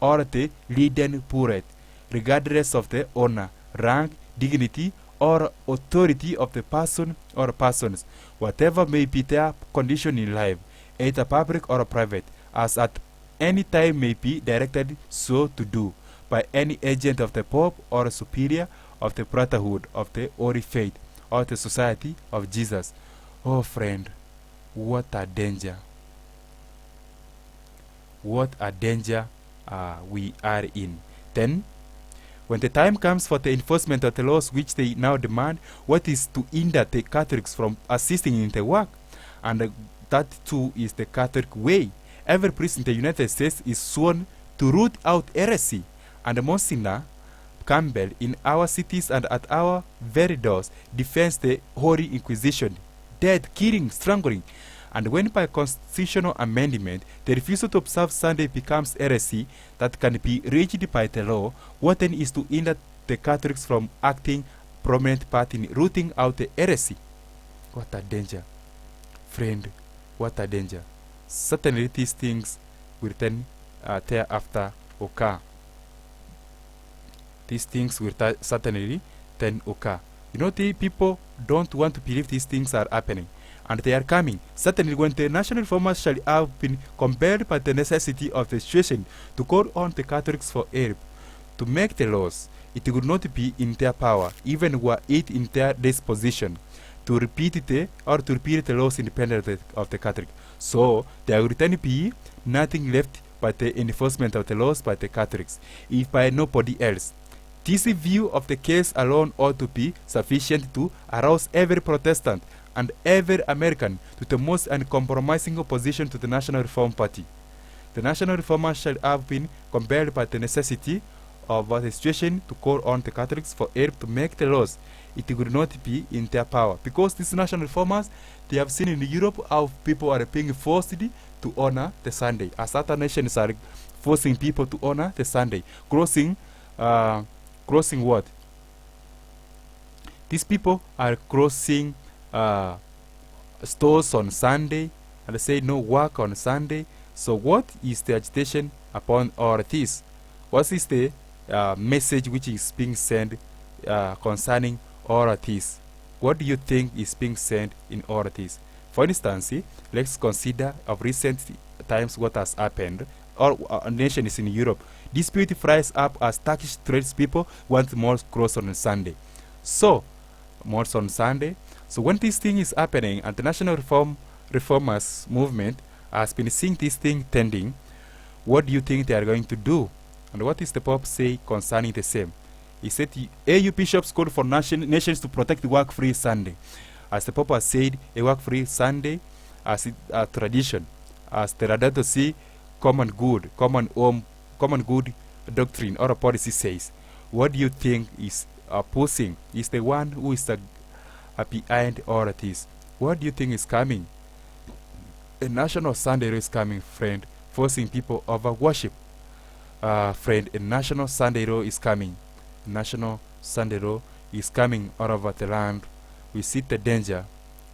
or the leaden bullet, regardless of the honor, rank, dignity, or authority of the person or persons, whatever may be their condition in life, either public or private, as at any time may be directed so to do, by any agent of the Pope or superior of the Brotherhood of the Holy Faith, or the Society of Jesus. Oh friend, what a danger. What a danger we are in. Then, when the time comes for the enforcement of the laws which they now demand, what is to hinder the Catholics from assisting in the work? And that too is the Catholic way. Every priest in the United States is sworn to root out heresy, and Monsignor Campbell in our cities and at our very doors defends the Holy Inquisition, death, killing, strangling. And when by constitutional amendment the refusal to observe Sunday becomes heresy that can be reached by the law, what then is to hinder the Catholics from acting prominent part in rooting out the heresy? What a danger, friend, what a danger. Certainly these things will then thereafter occur. These things will certainly then occur. You know, the people don't want to believe these things are happening, and they are coming. Certainly when the national reformers shall have been compelled by the necessity of the situation to call on the Catholics for help to make the laws, it would not be in their power, even were it in their disposition, to repeat the laws independent of the Catholic. So there will then be nothing left but the enforcement of the laws by the Catholics, if by nobody else. This view of the case alone ought to be sufficient to arouse every Protestant and every American to the most uncompromising opposition to the National Reform Party. The National Reformers shall have been compelled by the necessity of the situation to call on the Catholics for help to make the laws. It would not be in their power, because these National Reformers, they have seen in Europe how people are being forced to honor the Sunday, as other nations are forcing people to honor the Sunday, crossing what? These people are crossing stores on Sunday, and they say no work on Sunday. So what is the agitation upon all this? What is the message which is being sent concerning all of this? What do you think is being sent in all of this? For instance, let's consider of recent times what has happened. All nations in Europe, dispute rise up as Turkish tradespeople want more cross on Sunday. So, more on Sunday. So when this thing is happening and the National Reformers movement has been seeing this thing tending, what do you think they are going to do? And what is the Pope say concerning the same? He said, AU bishops called for nations to protect the work-free Sunday. As the Pope has said, a work-free Sunday as a tradition, as the Laudato Si common good doctrine or a policy says. What do you think is opposing? Is the one who is behind all of this? What do you think is coming? A national Sunday is coming, friend, forcing people over worship. Friend, a national Sunday is coming. National Sunday is coming all over the land. We see the danger.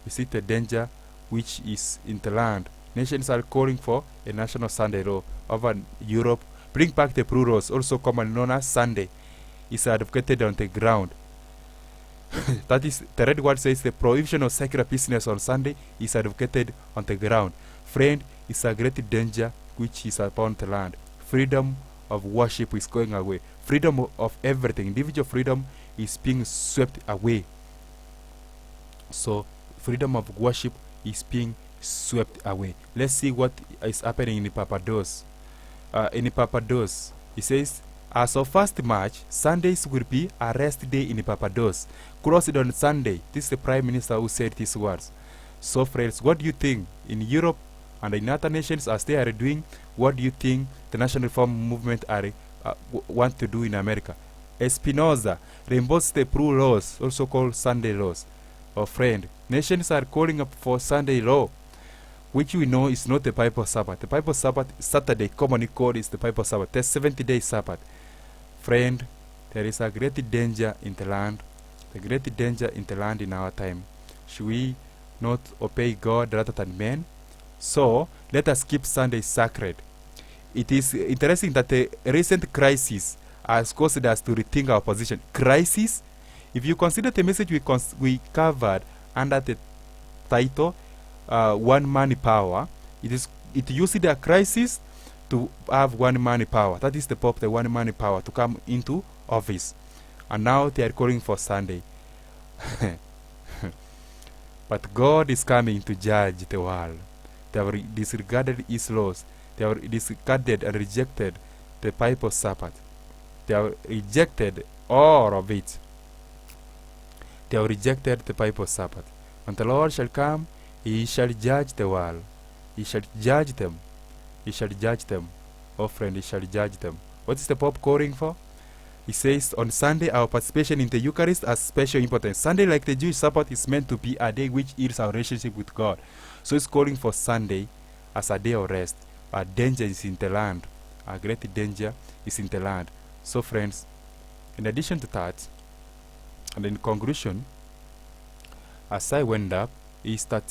We see the danger which is in the land. Nations are calling for a national Sunday law over Europe. Bring back the plurals, also commonly known as Sunday, is advocated on the ground. That is, the red word says the prohibition of secular business on Sunday is advocated on the ground. Friend, it's a great danger which is upon the land. freedom of worship is going away. Freedom of everything, individual freedom is being swept away. So freedom of worship is being swept away. Let's see what is happening in Papados. In Papados, it says, as of 1st March, Sundays will be a rest day in Papados. Closed on Sunday. This is the Prime Minister who said these words. So friends, what do you think in Europe and in other nations as they are doing? What do you think the National Reform Movement are want to do in America? Espinoza reimburses the Prue laws, also called Sunday laws. Oh friend, nations are calling up for Sunday law, which we know is not the Bible Sabbath. The Bible Sabbath, Saturday, commonly called, is the Bible Sabbath. The 70-day Sabbath. Friend, there is a great danger in the land. The great danger in the land in our time. Should we not obey God rather than men? So, let us keep Sunday sacred. It is interesting that the recent crisis has caused us to rethink our position. Crisis? If you consider the message we covered under the title One Man Power, it used a crisis to have one man power. That is the Pope, the one man power, to come into office. And now they are calling for Sunday. But God is coming to judge the world. They have disregarded his laws. They have disregarded and rejected the Bible Sabbath. They have rejected all of it. They have rejected the Bible Sabbath. When the Lord shall come, he shall judge the world. He shall judge them. He shall judge them. Oh friend, he shall judge them. What is the Pope calling for? He says, on Sunday, our participation in the Eucharist has special importance. Sunday, like the Jewish Sabbath, is meant to be a day which heals our relationship with God. So he's calling for Sunday as a day of rest. A danger is in the land. A great danger is in the land. So friends, in addition to that, and in conclusion, as I went up, is that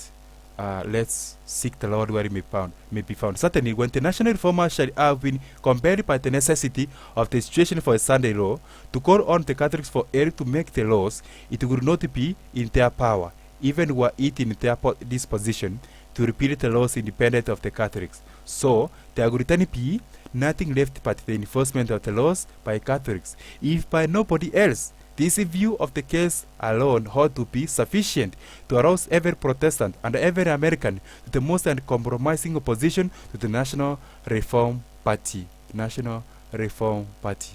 let's seek the Lord where he may be found. Certainly, when the national reformers shall have been compelled by the necessity of the situation for a Sunday law to call on the Catholics for aid to make the laws, it will not be in their power, even were it in their disposition, to repeal the laws independent of the Catholics. So, there will then be nothing left but the enforcement of the laws by Catholics, if by nobody else. This view of the case alone ought to be sufficient to arouse every Protestant and every American to the most uncompromising opposition to the National Reform Party. National Reform Party.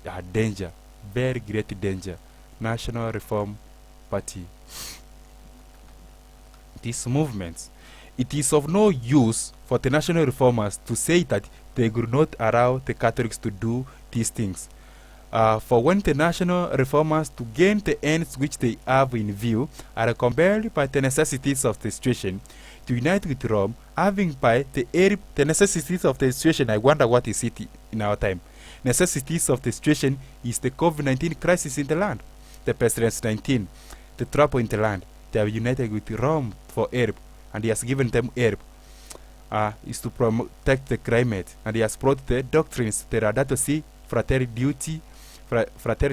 A danger. Very great danger. National Reform Party. These movements. It is of no use for the national reformers to say that they will not allow the Catholics to do these things. For when the national reformers, to gain the ends which they have in view, are compelled by the necessities of the situation to unite with Rome, having by the necessities of the situation, I wonder what is it in our time. Necessities of the situation is the COVID-19 crisis in the land, the pestilence 19, the trouble in the land. They are united with Rome for help, and he has given them help. Is to protect the climate, and he has brought the doctrines, the Laudato Si, Fratelli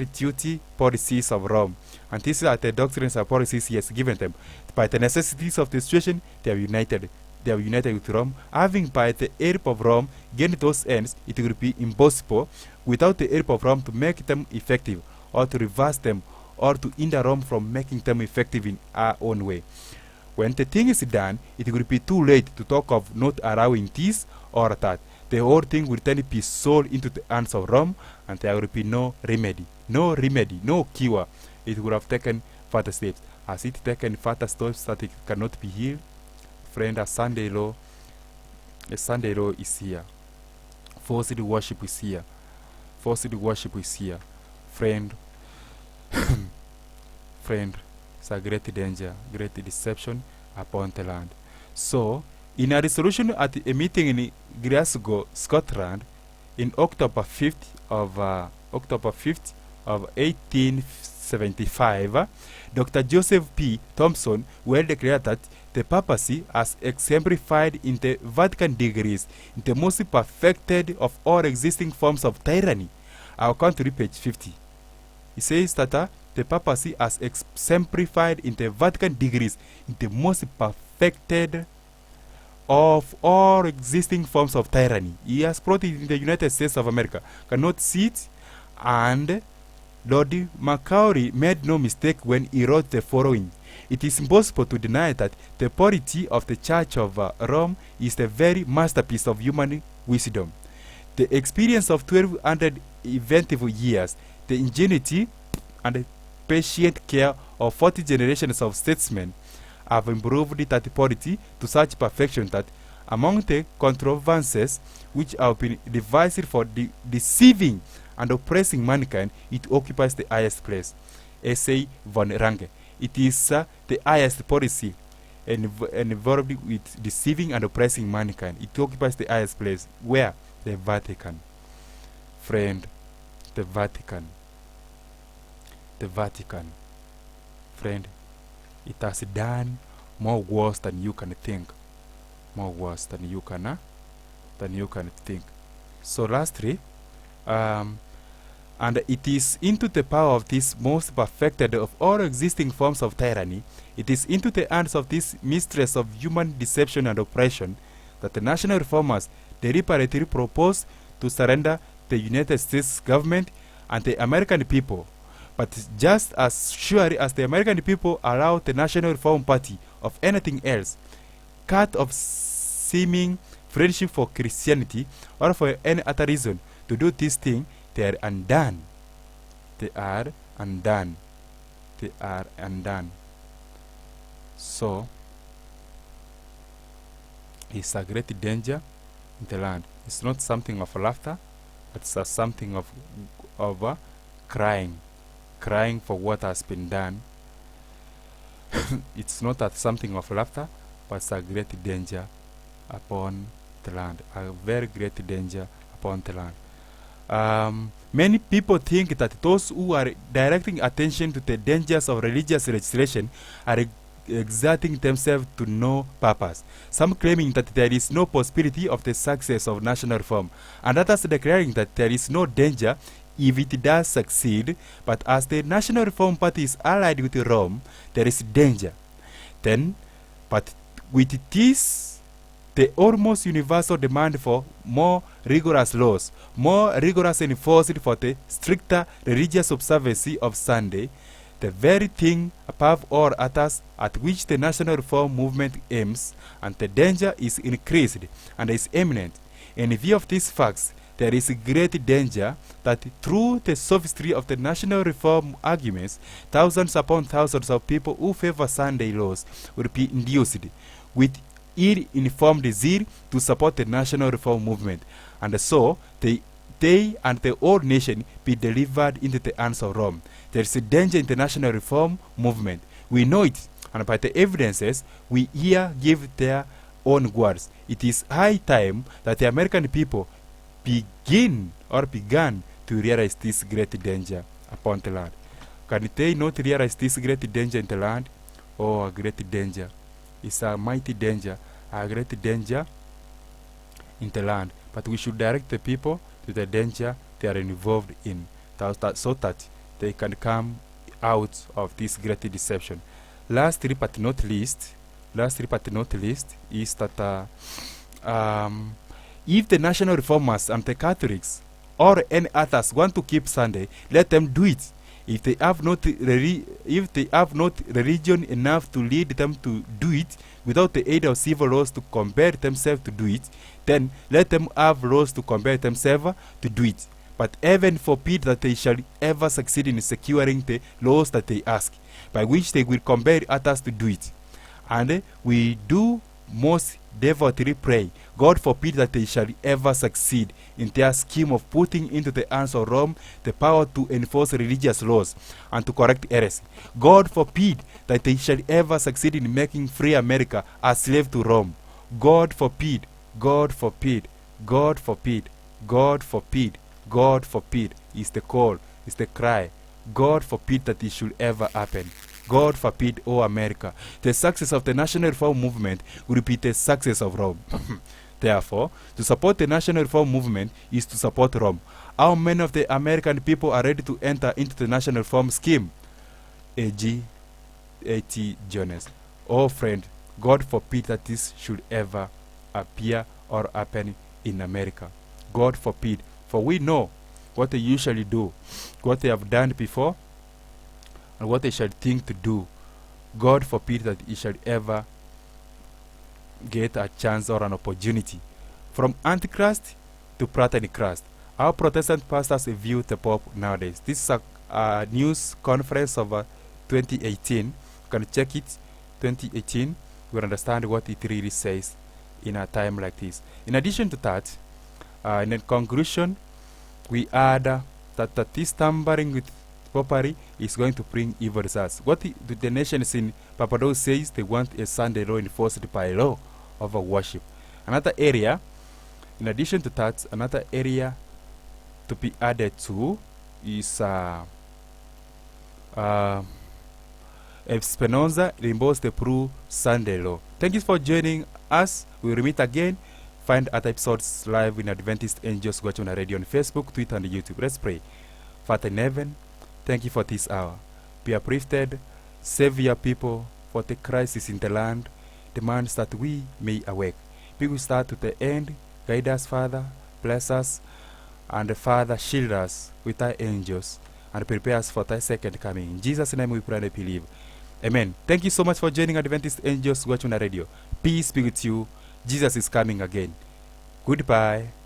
Tutti policies of Rome. And these are the doctrines and policies he has given them. By the necessities of the situation, they are united. They are united with Rome. Having by the help of Rome gained those ends, it will be impossible without the help of Rome to make them effective, or to reverse them, or to hinder Rome from making them effective in our own way. When the thing is done, it will be too late to talk of not allowing this or that. The whole thing will then be sold into the hands of Rome, and there will be no remedy, no cure. It would have taken further steps. Has it taken further steps that it cannot be healed? Friend, a Sunday law is here. Forced worship is here. Forced worship is here. Friend, friend, it's a great danger, great deception upon the land. So, in a resolution at a meeting in Glasgow, Scotland, in October 5th of 1875, Dr. Joseph P. Thompson well declared that the papacy, as exemplified in the Vatican decrees, is the most perfected of all existing forms of tyranny. I'll come to read page 50. He says that the papacy, as exemplified in the Vatican decrees, is the most perfected of all existing forms of tyranny. He has brought it in the United States of America. Cannot see it, and Lord Macaulay made no mistake when he wrote the following. It is impossible to deny that the polity of the Church of Rome is the very masterpiece of human wisdom. The experience of 1200 eventful years, the ingenuity and the patient care of 40 generations of statesmen have improved that polity to such perfection that among the contrivances which have been devised for deceiving and oppressing mankind, it occupies the highest place. S.A. von Ranke. It is the highest policy involved with deceiving and oppressing mankind. It occupies the highest place. Where? The Vatican. Friend, the Vatican. The Vatican. Friend, it has done more worse than you can think. More worse than you can think. So lastly, and it is into the power of this most perfected of all existing forms of tyranny, it is into the hands of this mistress of human deception and oppression, that the national reformers deliberately propose to surrender the United States government and the American people. But just as surely as the American people allow the National Reform Party of anything else, cut of seeming friendship for Christianity or for any other reason to do this thing, they are undone. They are undone. They are undone. So, it's a great danger in the land. It's not something of laughter, but it's something of crying. Crying for what has been done. It's not something of laughter, but it's a great danger upon the land. A very great danger upon the land. Many people think that those who are directing attention to the dangers of religious legislation are exerting themselves to no purpose. Some claiming that there is no possibility of the success of national reform, and others declaring that there is no danger if it does succeed, but as the National Reform Party is allied with Rome, there is danger. Then, but with this, the almost universal demand for more rigorous laws, more rigorous enforcement for the stricter religious observance of Sunday, the very thing above all others at which the national reform movement aims, and the danger is increased and is imminent. In view of these facts, there is a great danger that through the sophistry of the national reform arguments, thousands upon thousands of people who favor Sunday laws will be induced with ill-informed zeal to support the national reform movement, and so they and the whole nation be delivered into the hands of Rome. There is a danger in the national reform movement. We know it, and by the evidences we here give their own words. It is high time that the American people began to realize this great danger upon the land. Can they not realize this great danger in the land? Oh, a great danger. It's a mighty danger, a great danger in the land. But we should direct the people to the danger they are involved in, so that they can come out of this great deception. Lastly but not least, is that if the national reformers and the Catholics or any others want to keep Sunday, let them do it. If they have not religion enough to lead them to do it without the aid of civil laws to compel themselves to do it, then let them have laws to compel themselves to do it. But heaven forbid that they shall ever succeed in securing the laws that they ask, by which they will compel others to do it. And we do most devotedly pray, God forbid that they shall ever succeed in their scheme of putting into the hands of Rome the power to enforce religious laws and to correct heresy. God forbid that they shall ever succeed in making free America a slave to Rome. God forbid, God forbid, God forbid, God forbid, God forbid is the call, is the cry. God forbid that it should ever happen. God forbid, oh America. The success of the national reform movement will be the success of Rome. Therefore, to support the national reform movement is to support Rome. How many of the American people are ready to enter into the national reform scheme? A.G. A.T. Jones. Oh friend, God forbid that this should ever appear or happen in America. God forbid. For we know what they usually do, what they have done before, and what they shall think to do. God forbid that he shall ever get a chance or an opportunity. From Antichrist to Christ. Our Protestant pastors view the Pope nowadays. This is a news conference of 2018. You can check it, 2018. You will understand what it really says in a time like this. In addition to that, in the conclusion, we add that this tampering with Papacy is going to bring evil results. What the nations in Papados says, they want a Sunday law enforced by law over worship. Another area, in addition to that, another area to be added to is Spinoza involves the pro Sunday law. Thank you for joining us. We will meet again. Find other episodes live in Adventist Angels Watch on the radio on Facebook, Twitter, and YouTube. Let's pray. Father in heaven, thank you for this hour. Be uplifted, save your people, for the crisis in the land demands that we may awake. We will start to the end. Guide us, Father, bless us, and Father, shield us with thy angels, and prepare us for thy second coming. In Jesus' name we pray and believe. Amen. Thank you so much for joining Adventist Angels Watch on the radio. Peace be with you. Jesus is coming again. Goodbye.